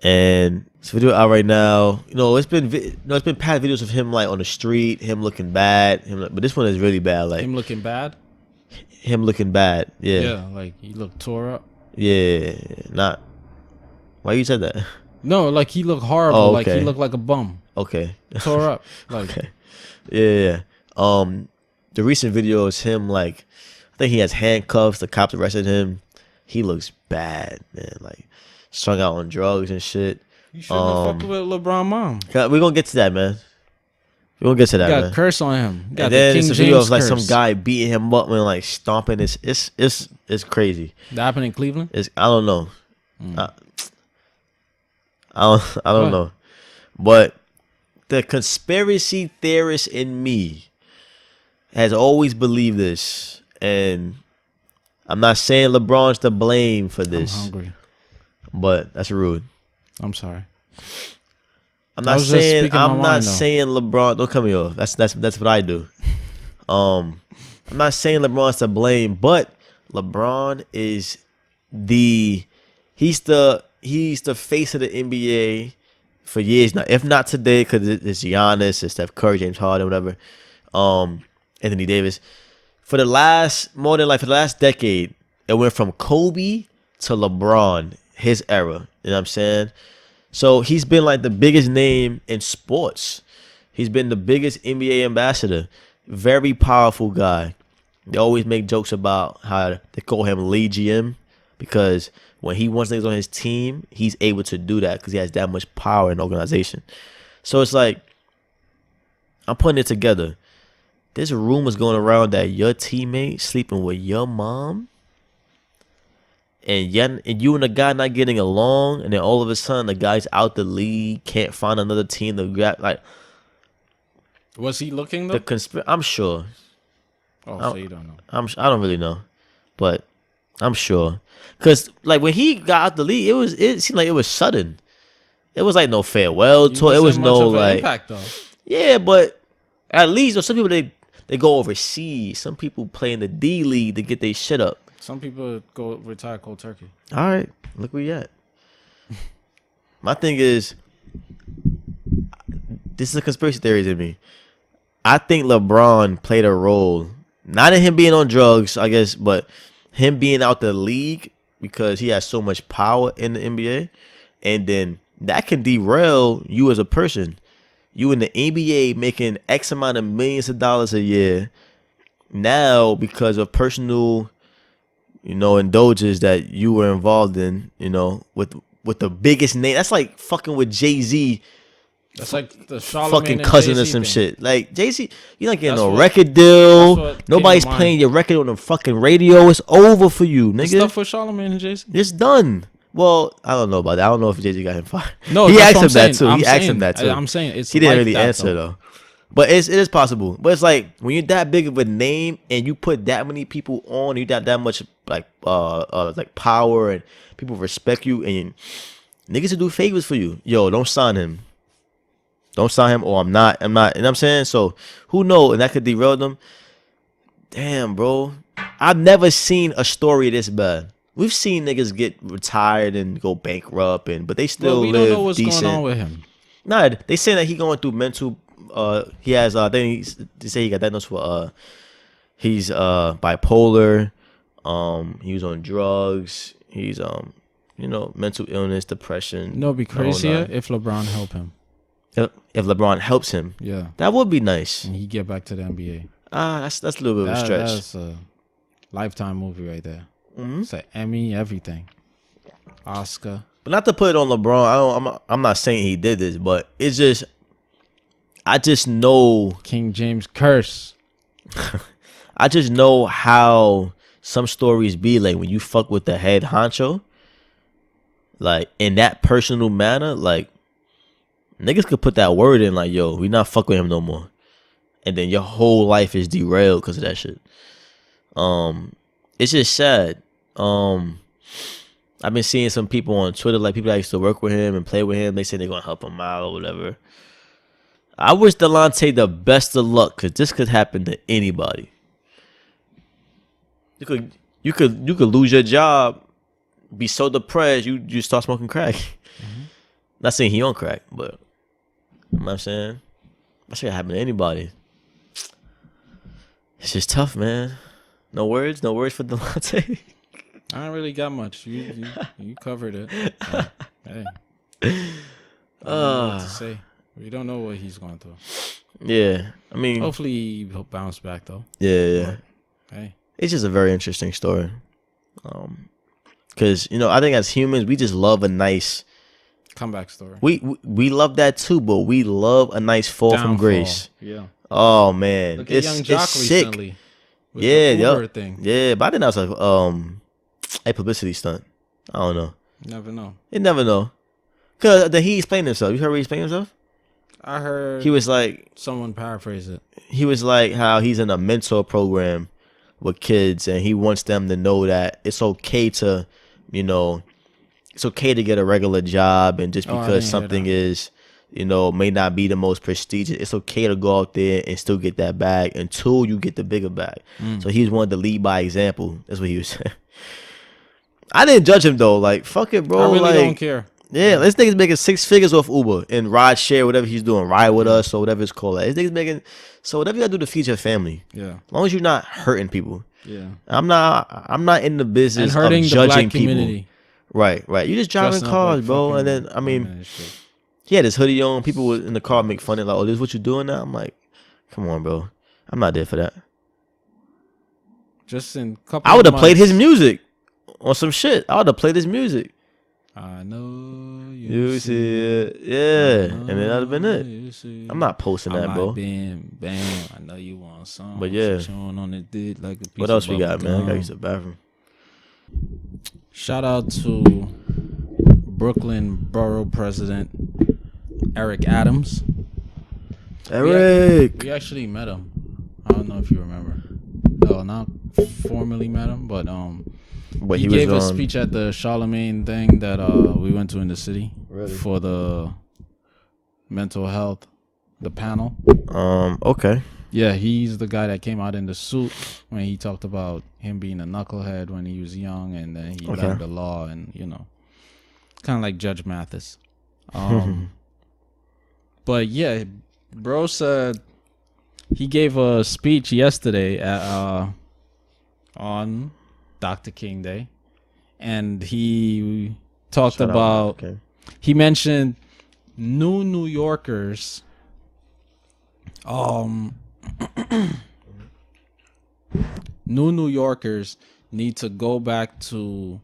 And this video out right now. You know, it's been past videos of him like on the street, him looking bad. But this one is really bad. Like him looking bad. Him looking bad. Yeah. Yeah, like he looked tore up. Yeah, not. Why you said that? No, like he looked horrible. Oh, okay. Like he looked like a bum. Okay. Tore up. Like. Okay. Yeah. The recent video is him like, I think he has handcuffs. The cops arrested him. He looks bad, man. Like strung out on drugs and shit. You shouldn't have fucked with LeBron mom. We're gonna get to that, man. We're gonna get to that. You got man. A curse on him. And then it's a video of like some guy beating him up and like stomping. It's crazy. That happened in Cleveland. I don't know. I don't know. But the conspiracy theorist in me has always believed this, and I'm not saying LeBron's to blame for this. I'm hungry, but that's rude. I'm sorry. I'm not saying LeBron. Don't cut me off. That's what I do. I'm not saying LeBron's to blame, but LeBron is he's the face of the NBA for years now. If not today, because it's Giannis, it's Steph Curry, James Harden, whatever. Anthony Davis. For the last decade, it went from Kobe to LeBron, his era. You know what I'm saying? So he's been like the biggest name in sports. He's been the biggest NBA ambassador. Very powerful guy. They always make jokes about how they call him Lee GM because when he wants things on his team, he's able to do that because he has that much power in the organization. So it's like, I'm putting it together. There's rumors going around that your teammate sleeping with your mom, and you and the guy not getting along, and then all of a sudden the guy's out the league, can't find another team to grab. Like, was he looking though? I'm sure. Oh, so you don't know? I don't really know, but I'm sure. Cause like when he got out the league, it seemed like it was sudden. It was like no farewell tour. It was no like impact though. Yeah, but at least some people they go overseas. Some people play in the D League to get their shit up. Some people go retire cold turkey. All right, look where you at. My thing is, this is a conspiracy theory to me. I think LeBron played a role, not in him being on drugs, I guess, but him being out the league because he has so much power in the NBA, and then that can derail you as a person. You in the NBA making X amount of millions of dollars a year now because of personal, indulgences that you were involved in, with the biggest name. That's like fucking with Jay-Z. That's like the Charlamagne fucking cousin Jay-Z or some thing. Shit. Like Jay-Z, you're not getting no record deal. Nobody's playing your record on the fucking radio. It's over for you, nigga. The stuff with Charlamagne and Jay-Z. It's done. Well, I don't know about that. I don't know if Jay-Z got him fired. No, he asked him that too. He asked him that too. I'm saying it's he didn't like really answer though. But it is possible. But it's like when you're that big of a name and you put that many people on, you got that much like power and people respect you, and niggas will do favors for you. Yo, don't sign him. Don't sign him, or I'm not. You know what I'm saying? So who knows? And that could derail them. Damn, bro. I've never seen a story this bad. We've seen niggas get retired and go bankrupt, but they still live decent. We don't know what's going on with him. Nah, they say that he going through mental. He has. They say he got diagnosed for. He's bipolar. He was on drugs. He's mental illness, depression. No, it'd be crazier if LeBron helped him. If LeBron helps him, yeah, that would be nice. And he get back to the NBA. That's a little bit of a stretch. That's a Lifetime movie right there. Mm-hmm. It's an Emmy, everything, Oscar. But not to put it on LeBron. I'm not saying he did this, but it's just I just know King James curse. I just know how some stories be like when you fuck with the head honcho, like in that personal manner, like. Niggas could put that word in like, yo, we not fuck with him no more. And then your whole life is derailed because of that shit. It's just sad. I've been seeing some people on Twitter, like people that used to work with him and play with him. They say they're gonna help him out or whatever. I wish Delonte the best of luck, because this could happen to anybody. You could lose your job, be so depressed, you start smoking crack. Mm-hmm. Not saying he on crack, but you know what I'm saying? That shit happen to anybody. It's just tough, man. No words for Delonte. I don't really got much. You covered it. So, hey. I don't know what to say. We don't know what he's going through. Yeah, I mean, hopefully he'll bounce back though. Yeah. But, hey, it's just a very interesting story. Because I think as humans we just love a nice comeback story. We love that too, but we love a nice fall from grace. Yeah. Oh man, look at Young Jock sick. Recently. Yeah, yeah. But I think that was like a publicity stunt. I don't know. You never know. Cause then he explained himself. You heard he explained himself? I heard. He was like, someone paraphrase it. He was like how he's in a mentor program with kids, and he wants them to know that it's okay to, it's okay to get a regular job, and just because something is, may not be the most prestigious, it's okay to go out there and still get that bag until you get the bigger bag. So he was wanted to lead by example. That's what he was saying. I didn't judge him though. Like, fuck it, bro. I really don't care. Yeah, this nigga's making 6 figures off Uber and ride share, whatever he's doing, ride with us or whatever it's called. This nigga's making, so whatever you gotta do to feed your family. Yeah. As long as you're not hurting people. Yeah. I'm not in the business of judging people. Right. You just driving cars, bro. And then he had his hoodie on. People in the car make fun of like, oh, this is what you're doing now? I'm like, come on, bro. I'm not there for that. Just in a couple I would have played his music on some shit. I would have played his music. I know you see it. Yeah. And then that'd have been it. I'm not posting that, bro. Bam. I know you want some. But yeah. On it, did like a piece what else we got, man? I gotta use the bathroom. Shout out to Brooklyn Borough President Eric Adams. Eric. We actually met him. I don't know if you remember. No, not formally met him, but he gave a speech at the Charlemagne thing that we went to in the city for the mental health, the panel. Okay. Yeah, he's the guy that came out in the suit when he talked about him being a knucklehead when he was young, and then he learned the law, and kind of like Judge Mathis. But yeah, bro said he gave a speech yesterday at on Dr. King Day, and he talked about he mentioned New Yorkers New Yorkers need to go back to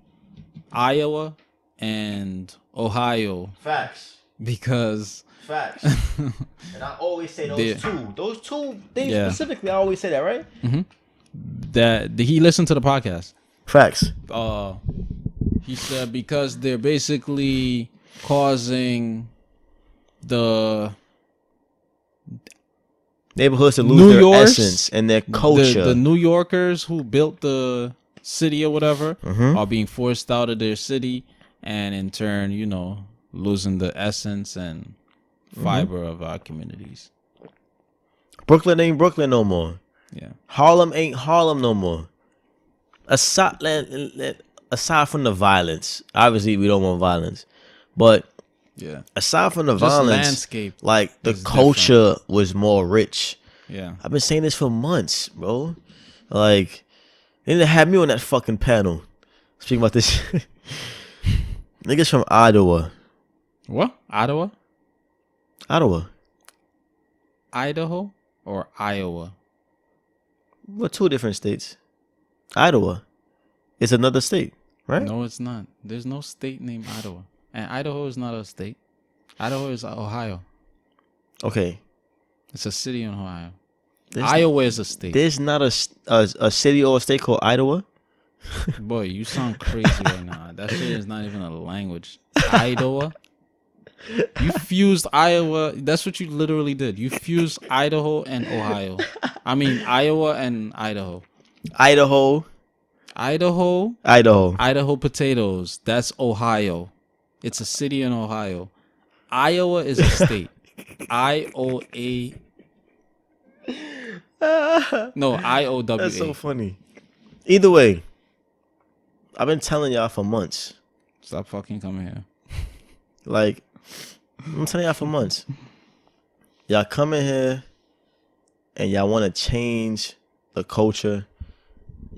Iowa and Ohio. Facts. Because facts. And I always say those two things specifically. I always say that, right? Mm-hmm. That he listened to the podcast. Facts. He said because they're basically causing the neighborhoods to lose their essence and their culture. The New Yorkers who built the city or whatever are being forced out of their city, and in turn, losing the essence and fiber of our communities. Brooklyn ain't Brooklyn no more. Yeah. Harlem ain't Harlem no more. Aside from the violence, obviously we don't want violence, but aside from the violence, landscape, like the culture was more rich. Yeah, I've been saying this for months, bro. Like, they didn't have me on that fucking panel speaking about this. Niggas from Ottawa. What? Ottawa? Idaho or Iowa? Well, 2 different states. Idaho. It's another state, right? No, it's not. There's no state named Idaho. And Idaho is not a state. Idaho is Ohio. Okay. It's a city in Ohio. Iowa is a state. There's not a city or a state called Idaho? Boy, you sound crazy right now. That shit is not even a language. Idaho? You fused Iowa. That's what you literally did. You fused Idaho and Ohio. I mean, Iowa and Idaho. Idaho. Idaho potatoes. That's Ohio. It's a city in Ohio. Iowa is a state. IOA. No, IOWA. That's so funny. Either way, I've been telling y'all for months. Stop fucking coming here. Like, I'm telling y'all for months. Y'all come in here and y'all want to change the culture.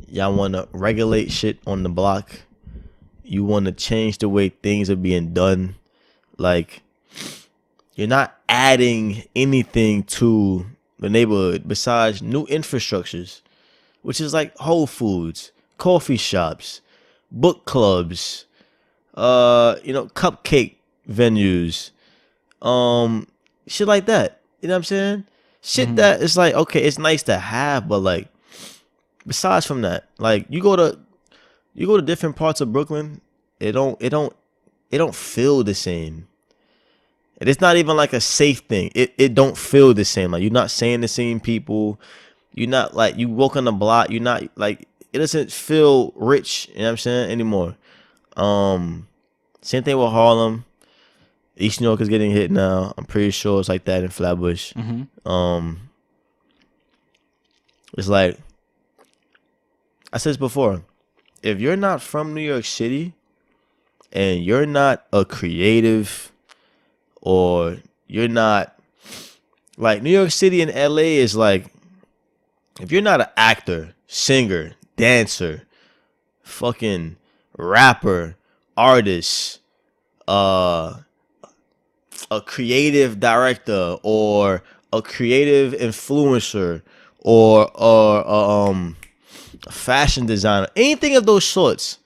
Y'all want to regulate shit on the block. You want to change the way things are being done. Like, you're not adding anything to the neighborhood besides new infrastructures, which is like Whole Foods, coffee shops, book clubs, cupcake venues, shit like that. You know what I'm saying? Shit that is like, okay, it's nice to have, but like, besides from that, like you go to different parts of Brooklyn, it don't feel the same. And it's not even like a safe thing. It don't feel the same. Like you're not saying the same people. You're not like you walk on the block. You're not like it doesn't feel rich. You know what I'm saying anymore. Same thing with Harlem. East New York is getting hit now. I'm pretty sure it's like that in Flatbush. It's like I said this before. If you're not from New York City and you're not a creative, or you're not like New York City and LA is like, if you're not an actor, singer, dancer, fucking rapper, artist, a creative director or a creative influencer or a fashion designer, anything of those sorts,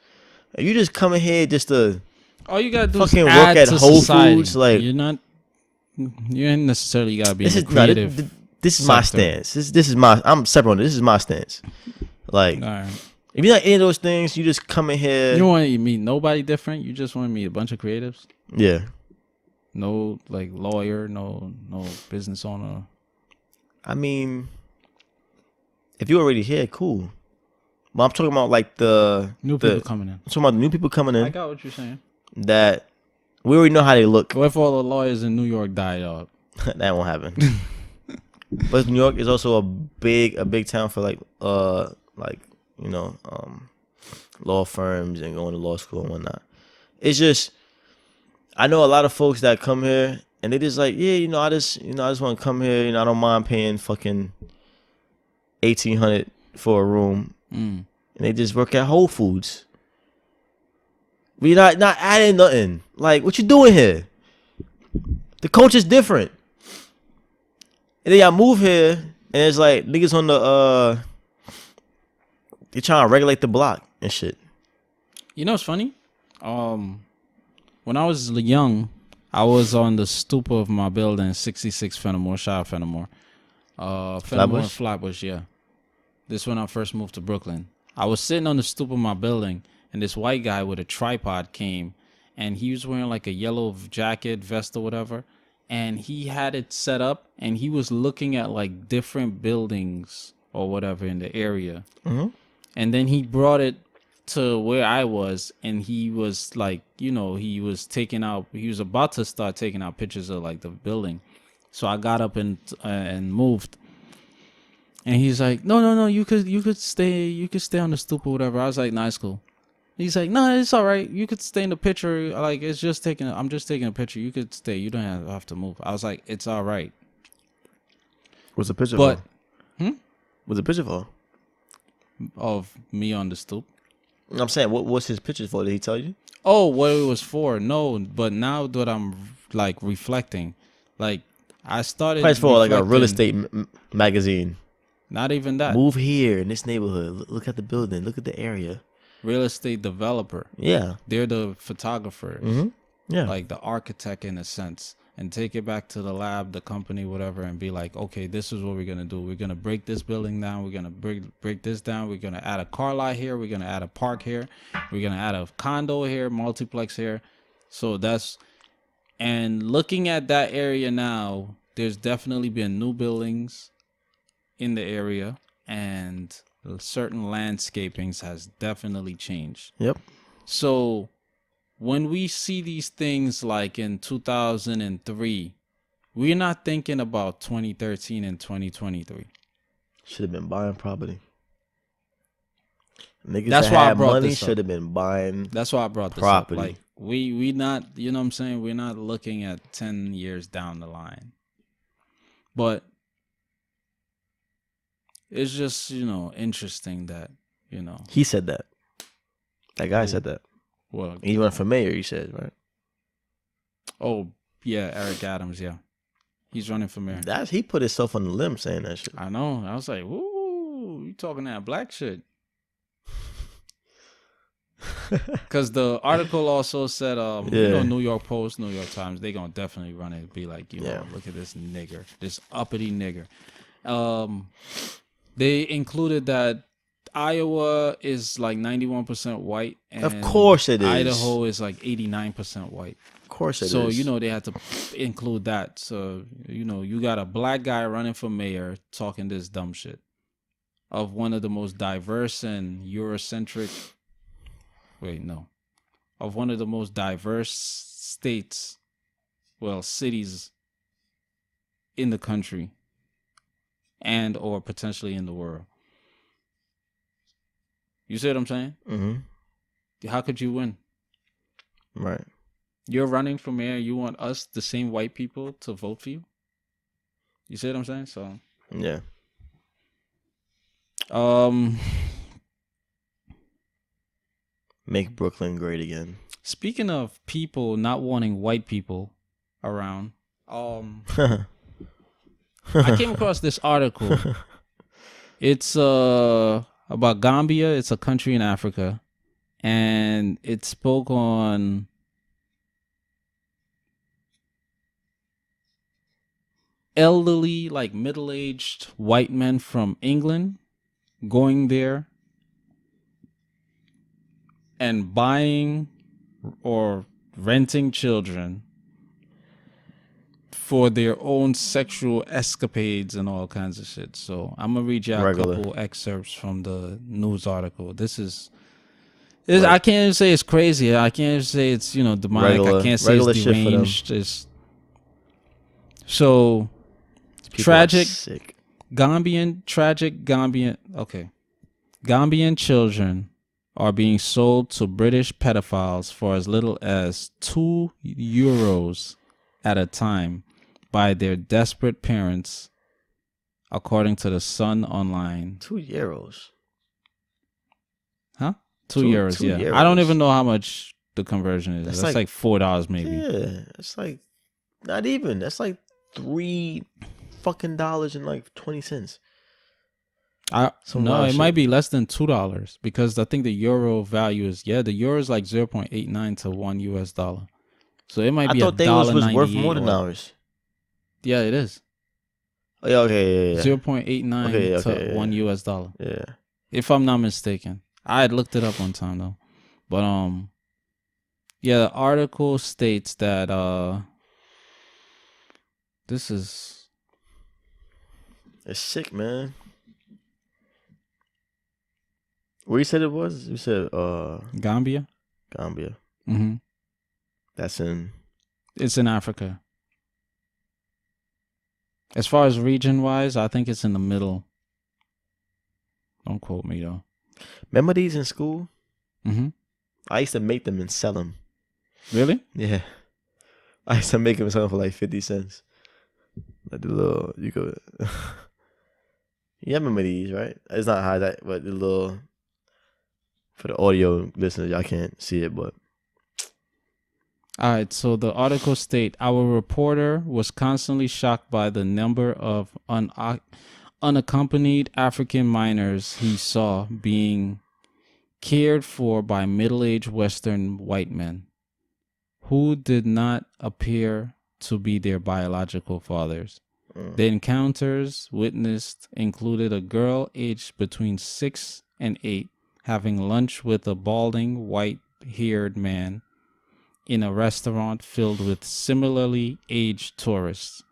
and you just come in here just to all you gotta do fucking is work at Whole society. Foods. Like you ain't necessarily gotta be in the creative. This is my stance. This is my. I'm separate on this. This is my stance. Like, if you're not any of those things, you just come in here. You don't want to meet nobody different. You just want to meet a bunch of creatives. Yeah. No, like lawyer. No business owner. I mean, if you're already here, cool. But I'm talking about like the new people coming in. I'm talking about the new people coming in. I got what you're saying. That we already know how they look. What if all the lawyers in New York die off? That won't happen. But New York is also a big town for law firms and going to law school and whatnot. It's just I know a lot of folks that come here and they just like, I just want to come here. I don't mind paying fucking $1,800 for a room, and they just work at Whole Foods. We not adding nothing. Like, what you doing here? The culture's different. And then y'all move here, and it's like niggas on the they trying to regulate the block and shit. You know what's funny? When I was young, I was on the stoop of my building, 66 Fenimore, Shire Fenimore. Flatbush, yeah. This when I first moved to Brooklyn. I was sitting on the stoop of my building, and this white guy with a tripod came, and he was wearing like a yellow jacket, vest or whatever, and he had it set up, and he was looking at like different buildings or whatever in the area. And then he brought it to where I was, and he was like, he was about to start taking out pictures of like the building. So I got up and moved. And he's like, no, you could stay on the stoop or whatever. I was like, nah, it's cool. He's like, no, it's all right. You could stay in the picture. Like, I'm just taking a picture. You could stay. You don't have to move. I was like, it's all right. What's the picture for? What's the picture for? Of me on the stoop. I'm saying, what's his picture for? Did he tell you? Oh, what it was for? No, but now that I'm like reflecting, like I started. It's for like a real estate magazine. Not even that. Move here in this neighborhood. Look at the building. Look at the area. Real estate developer. Yeah. They're the photographers. Yeah. Like the architect in a sense. And take it back to the lab, the company, whatever, and be like, okay, this is what we're going to do. We're going to break this building down. We're going to break this down. We're going to add a car lot here. We're going to add a park here. We're going to add a condo here, multiplex here. So and looking at that area now, there's definitely been new buildings in the area, and certain landscapings has definitely changed. Yep. So when we see these things like in 2003, we're not thinking about 2013 and 2023. Should have been buying property. Niggas That's that why I had brought money this up. should have been buying. That's why I brought this property. up. Like we not, you know what I'm saying? We're not looking at 10 years down the line. But it's just, interesting that, He said that. That guy said that. Well, he went for mayor, he said, right? Oh, yeah, Eric Adams, yeah. He's running for mayor. He put himself on the limb saying that shit. I know. I was like, woo, you talking that black shit. Because the article also said, New York Post, New York Times, they gonna definitely run it and be like, look at this nigger, this uppity nigger. They included that Iowa is like 91% white. And of course it is. Idaho is like 89% white. Of course it is. So, they had to include that. So, you got a black guy running for mayor talking this dumb shit of one of the most diverse and Eurocentric. Of one of the most diverse states, cities in the country and or potentially in the world. You see what I'm saying? Mm-hmm. How could you win? Right. You're running for mayor. You want us, the same white people, to vote for you? You see what I'm saying? So yeah. Make Brooklyn great again. Speaking of people not wanting white people around, I came across this article. It's about Gambia. It's a country in Africa, and it spoke on elderly, like middle-aged white men from England going there and buying or renting children for their own sexual escapades and all kinds of shit. So I'm gonna read you a couple excerpts from the news article. I can't even say it's crazy. I can't even say it's demonic. I can't say it's deranged. So tragic Gambian. Okay, Gambian children are being sold to British pedophiles for as little as €2 at a time by their desperate parents, according to the Sun Online. €2. Huh? €2, yeah. Euros. I don't even know how much the conversion is. That's like $4 maybe. Yeah, it's like not even. That's like $3 and like 20 cents. It might be less than $2 because I think the euro value is the euro is like 0.89 to $1. So it might be. I thought they was worth more than ours. Yeah, it is. Oh, yeah, okay, yeah. 0.89 to $1. Yeah. If I'm not mistaken. I had looked it up one time though. But the article states that it's sick, man. Where you said it was? You said Gambia. Mm-hmm. It's in Africa. As far as region wise, I think it's in the middle. Don't quote me though. Remember these in school? Mm-hmm. I used to make them and sell them. Really? Yeah. I used to make them and sell them for like 50 cents. Like the little, you could. You remember these, right? It's not high that, but the little. For the audio listeners, y'all can't see it, but. All right, so the article states, our reporter was constantly shocked by the number of unaccompanied African minors he saw being cared for by middle-aged Western white men who did not appear to be their biological fathers. The encounters witnessed included a girl aged between 6 and 8 having lunch with a balding, white-haired man in a restaurant filled with similarly aged tourists.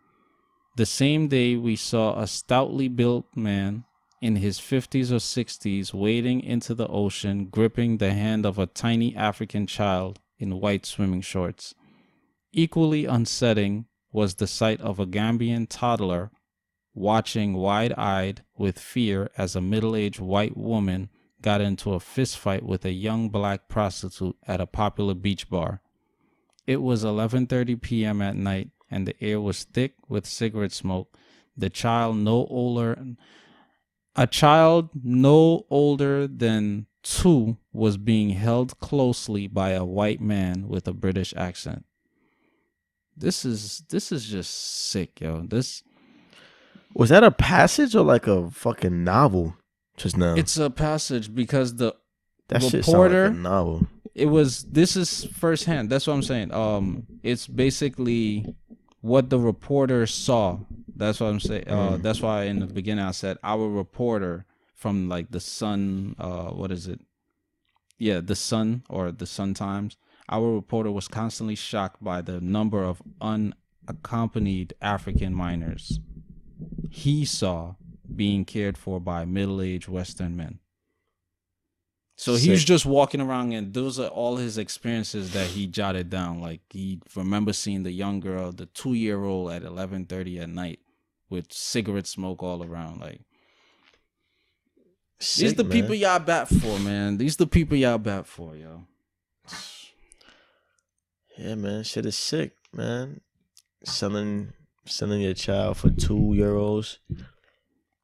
The same day, we saw a stoutly built man in his 50s or 60s, wading into the ocean, gripping the hand of a tiny African child in white swimming shorts. Equally unsettling was the sight of a Gambian toddler watching wide-eyed with fear as a middle-aged white woman got into a fistfight with a young black prostitute at a popular beach bar. It was 11:30 p.m. at night, and the air was thick with cigarette smoke. A child no older than 2 was being held closely by a white man with a British accent. This is just sick, yo. This was that a passage or like a fucking novel just now? It's a passage because the that reporter, shit sound like a novel. This is firsthand. That's what I'm saying. It's basically what the reporter saw. That's what I'm saying. That's why in the beginning I said our reporter from like the Sun. What is it? Yeah, the Sun or the Sun Times. Our reporter was constantly shocked by the number of unaccompanied African minors he saw being cared for by middle-aged Western men. So he's just walking around, and those are all his experiences that he jotted down. Like he remembers seeing the young girl, the 2-year-old, at 11:30 at night with cigarette smoke all around. Like these the people y'all bat for, man. These the people y'all bat for, yo. Yeah, man, shit is sick, man. Selling your child for 2-year-olds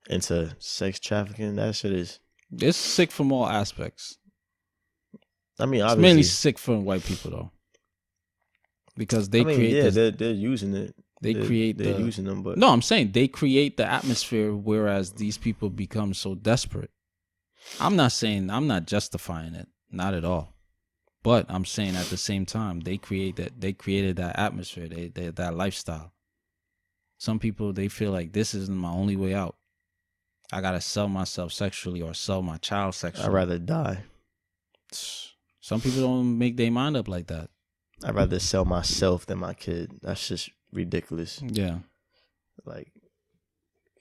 into sex trafficking, that shit is. It's sick from all aspects. I mean, obviously, it's mainly sick from white people though, because they create. Yeah, they're using it. They're using them, but no, I'm saying they create the atmosphere, whereas these people become so desperate. I'm not justifying it, not at all. But I'm saying at the same time, they created that atmosphere, that lifestyle. Some people, they feel like this isn't my only way out. I gotta sell myself sexually or sell my child sexually. I'd rather die. Some people don't make their mind up like that. I'd rather sell myself than my kid. That's just ridiculous. Yeah. Like,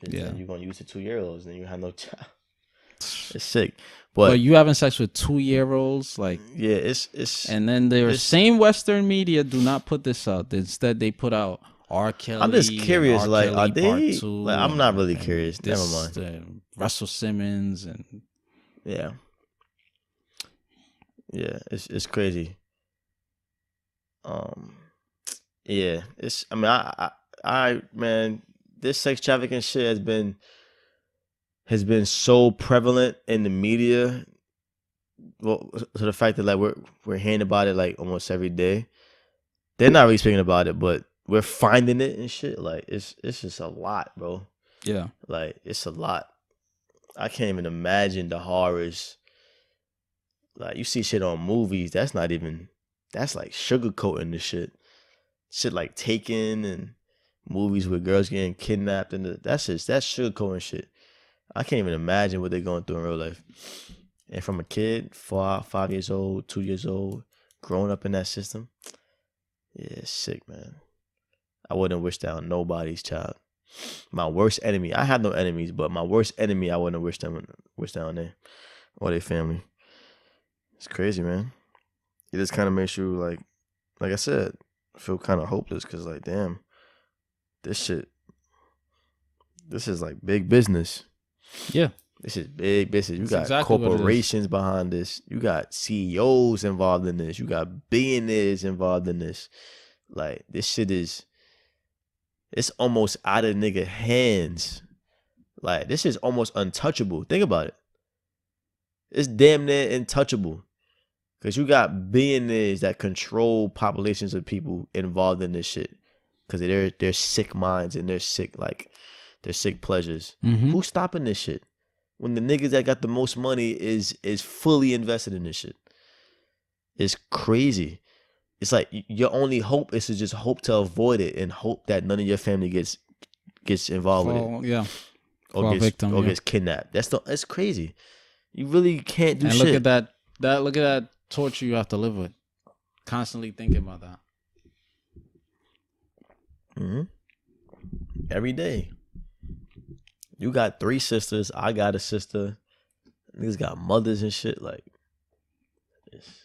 then you're gonna use the 2-year-olds, then you have no child. It's sick. But you having sex with 2-year-olds, like yeah, it's and then the same Western media do not put this out. Instead, they put out R. Kelly. I'm just curious, like, Kelly are they? Like, I'm not really and curious. Never mind. Russell Simmons and yeah, it's crazy. Yeah, it's. I mean, I man, this sex trafficking shit has been so prevalent in the media. Well, to the fact that like we're hearing about it like almost every day. They're not really speaking about it, but we're finding it and shit. Like it's just a lot, bro. Yeah, like it's a lot. I can't even imagine the horrors. Like you see shit on movies. That's like sugarcoating the shit. Shit like Taken and movies with girls getting kidnapped and that's sugarcoating shit. I can't even imagine what they're going through in real life. And from a kid, 5 years old, 2 years old, growing up in that system, yeah, it's sick, man. I wouldn't wish that on nobody's child. My worst enemy, I have no enemies, but my worst enemy, I wouldn't wish that on them or their family. It's crazy, man. It just kind of makes you like I said, feel kind of hopeless because like, damn, this is like big business. Yeah. This is big business. You got corporations behind this. You got CEOs involved in this. You got billionaires involved in this. Like, this shit it's almost out of nigga hands. Like, this is almost untouchable. Think about it. It's damn near untouchable. Because you got billionaires that control populations of people involved in this shit. Because they're sick minds and they're sick pleasures. Mm-hmm. Who's stopping this shit? When the niggas that got the most money is fully invested in this shit. It's crazy. It's like your only hope is to just hope to avoid it and hope that none of your family gets involved with it. Yeah. Or gets kidnapped. That's crazy. You really can't do shit. And look at that torture you have to live with. Constantly thinking about that. Mm-hmm. Every day. You got 3 sisters. I got a sister. Niggas got mothers and shit. Like,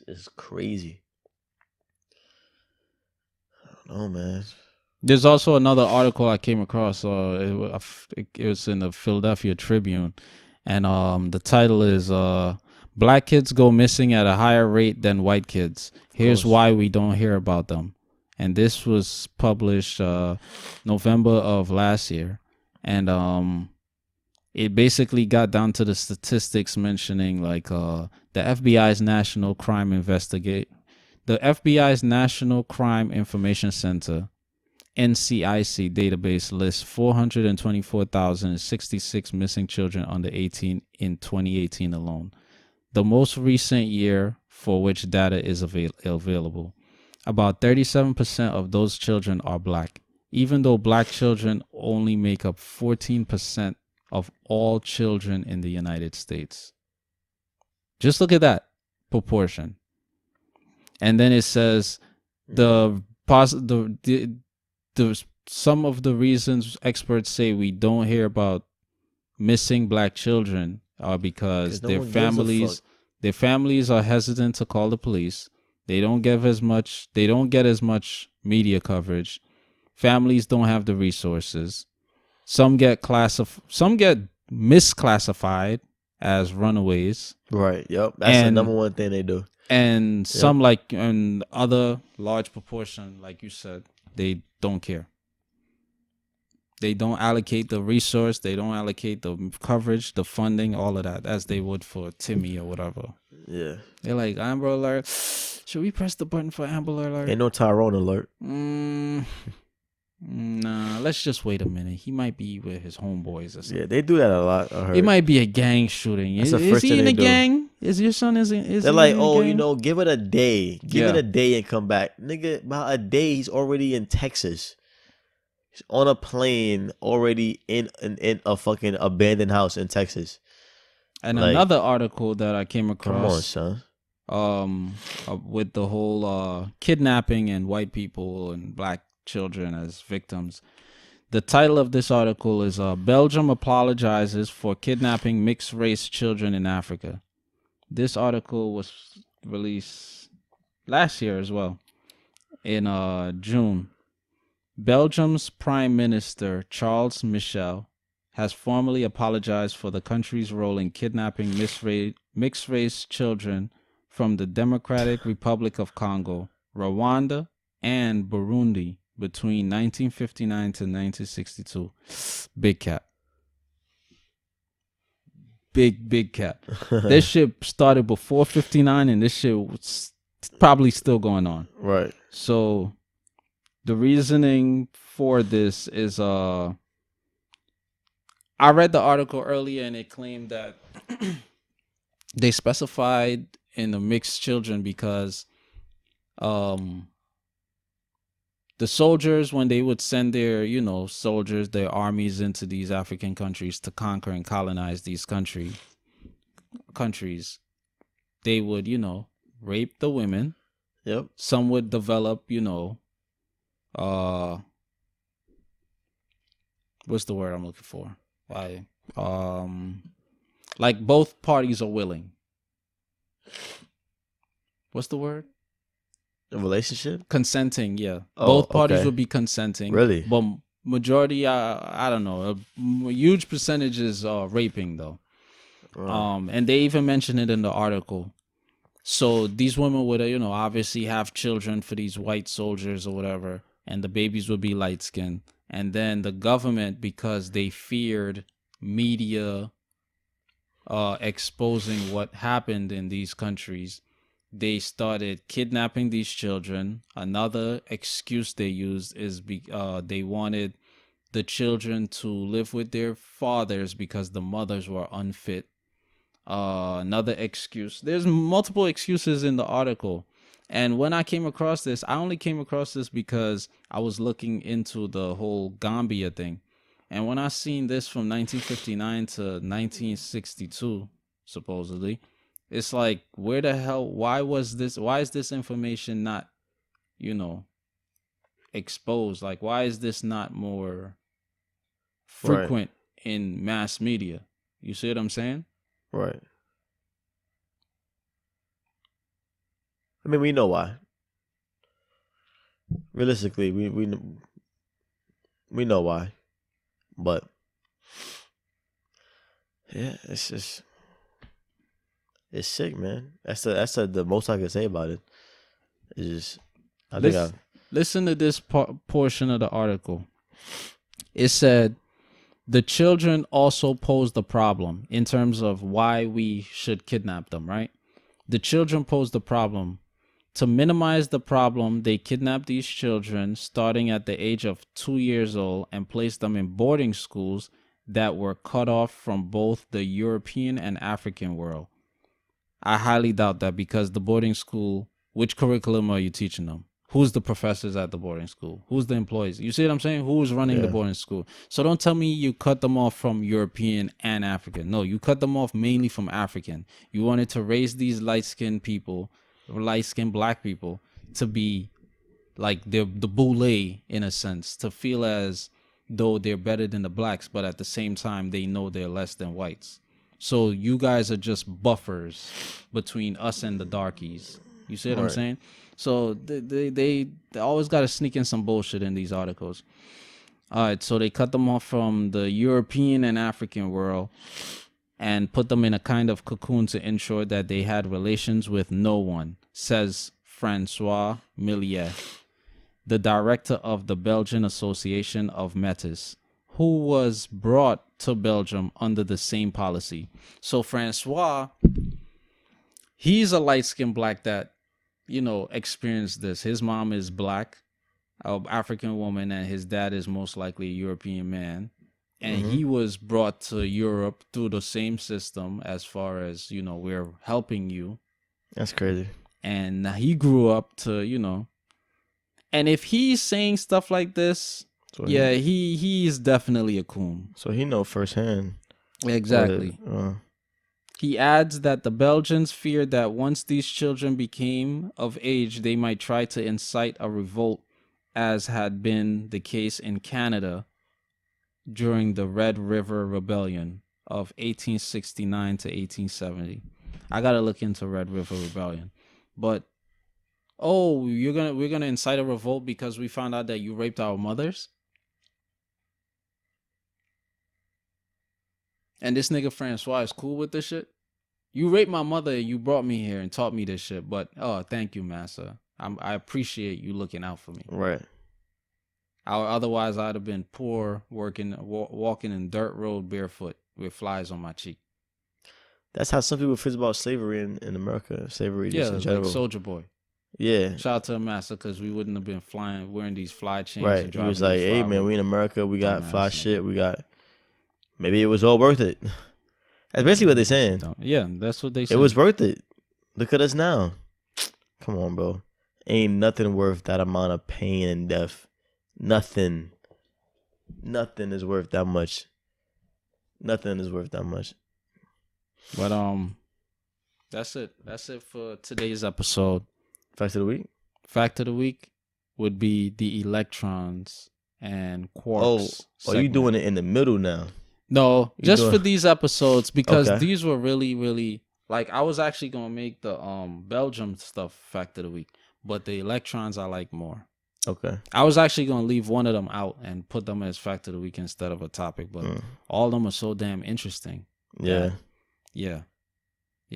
it's crazy. I don't know, man. There's also another article I came across. It was in the Philadelphia Tribune, and the title is "Black kids go missing at a higher rate than white kids. Here's why we don't hear about them." And this was published November of last year, and it basically got down to the statistics mentioning like the FBI's National Crime Information Center. NCIC database lists 424,066 missing children under 18 in 2018 alone, the most recent year for which data is available. About 37% of those children are black, even though black children only make up 14% of all children in the United States. Just look at that proportion. And then it says some of the reasons experts say we don't hear about missing black children are because their families are hesitant to call the police. They don't get as much media coverage. Families don't have the resources. Some get misclassified as runaways. Right. Yep. That's the number one thing they do. And some, like in other large proportion, like you said, they don't care. They don't allocate the resource. They don't allocate the coverage, the funding, all of that, as they would for Timmy or whatever. Yeah. They're like, Amber Alert. Should we press the button for Amber Alert? Ain't no Tyrone Alert. Nah, let's just wait a minute. He might be with his homeboys or something. Yeah, they do that a lot. It might be a gang shooting. Is he in a gang? Is your son is They're like, give it a day. Give it a day and come back. Nigga, about a day, he's already in Texas. He's on a plane already in a fucking abandoned house in Texas. And like, another article that I came across. Come on, son. With the whole kidnapping and white people and black children as victims. The title of this article is Belgium apologizes for kidnapping mixed race children in Africa. This article was released last year as well, in June. Belgium's Prime Minister Charles Michel has formally apologized for the country's role in kidnapping mixed race children from the Democratic Republic of Congo, Rwanda, and Burundi between 1959 to 1962. Big cap. Big cap. This shit started before 59 and this shit was probably still going on. Right. So the reasoning for this is I read the article earlier and it claimed that they specified in the mixed children because the soldiers, when they would send their, their armies into these African countries to conquer and colonize these countries, they would, rape the women. Yep. Some would develop, what's the word I'm looking for? Like both parties are willing. What's the word? A relationship? Consenting, yeah. Both parties would be consenting. Really? But majority, I don't know. A huge percentage is raping, though. Right. And they even mentioned it in the article. So these women would, obviously have children for these white soldiers or whatever, and the babies would be light-skinned. And then the government, because they feared media exposing what happened in these countries, they started kidnapping these children. Another excuse they used is they wanted the children to live with their fathers because the mothers were unfit. Another excuse. There's multiple excuses in the article. And when I came across this, I only came across this because I was looking into the whole Gambia thing. And when I seen this from 1959 to 1962, supposedly, it's like, where the hell, why is this information not, exposed? Like, why is this not more frequent in mass media. You see what I'm saying? Right. I mean, we know why. Realistically, we know why. But yeah, it's sick, man. That's the most I can say about it. It's just listen to this portion of the article. It said the children also posed the problem in terms of why we should kidnap them, right? The children posed the problem. To minimize the problem, they kidnapped these children starting at the age of 2 years old and placed them in boarding schools that were cut off from both the European and African world. I highly doubt that, because the boarding school, which curriculum are you teaching them? Who's the professors at the boarding school? Who's the employees? You see what I'm saying? Who's running the boarding school? So don't tell me you cut them off from European and African. No, you cut them off mainly from African. You wanted to raise these light-skinned black people to be like the boule, in a sense, to feel as though they're better than the blacks, but at the same time they know they're less than whites. So you guys are just buffers between us and the darkies. You see what I'm saying? So they always got to sneak in some bullshit in these articles. All right, so they cut them off from the European and African world and put them in a kind of cocoon to ensure that they had relations with no one, says Francois Millier, the director of the Belgian Association of Métis, who was brought to Belgium under the same policy. So Francois, he's a light-skinned black that, experienced this. His mom is black, an African woman, and his dad is most likely a European man. And he was brought to Europe through the same system as far as, we're helping you. That's crazy. And he grew up to, and if he's saying stuff like this, so he's definitely a coon. So he know firsthand. Exactly. He adds that the Belgians feared that once these children became of age, they might try to incite a revolt, as had been the case in Canada during the Red River Rebellion of 1869 to 1870. I gotta look into Red River Rebellion. But we're gonna incite a revolt because we found out that you raped our mothers? And this nigga Francois is cool with this shit? You raped my mother and you brought me here and taught me this shit, but thank you, massa. I appreciate you looking out for me. Right. Otherwise, I'd have been poor, walking in dirt road barefoot with flies on my cheek. That's how some people feel about slavery in America. Slavery, just in general. Like Soldier Boy. Yeah. Shout out to the master, because we wouldn't have been wearing these fly chains. Right. And he was like, "Hey man, we in America. We got fly shit. We got. Maybe it was all worth it." That's basically what they're saying. Yeah, that's what they said. It was worth it. Look at us now. Come on, bro. Ain't nothing worth that amount of pain and death. Nothing is worth that much. Nothing is worth that much. But that's it. That's it for today's episode. Fact of the week? Fact of the week would be the Electrons and Quarks. Oh, you doing it in the middle now? No, just for these episodes, because these were really, really, like, I was actually gonna make the Belgium stuff fact of the week, but the Electrons I like more. Okay. I was actually gonna leave one of them out and put them as fact of the week instead of a topic, but all of them are so damn interesting. Yeah. Yeah.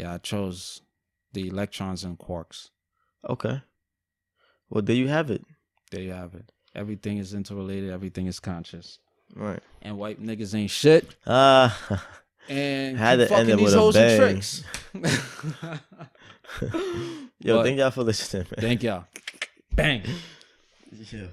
I chose the Electrons and Quarks. Okay. Well, there you have it. There you have it. Everything is interrelated. Everything is conscious. Right. And white niggas ain't shit. And had to end it with a bang. Yo, thank y'all for listening, man. Thank y'all. Bang. Yo.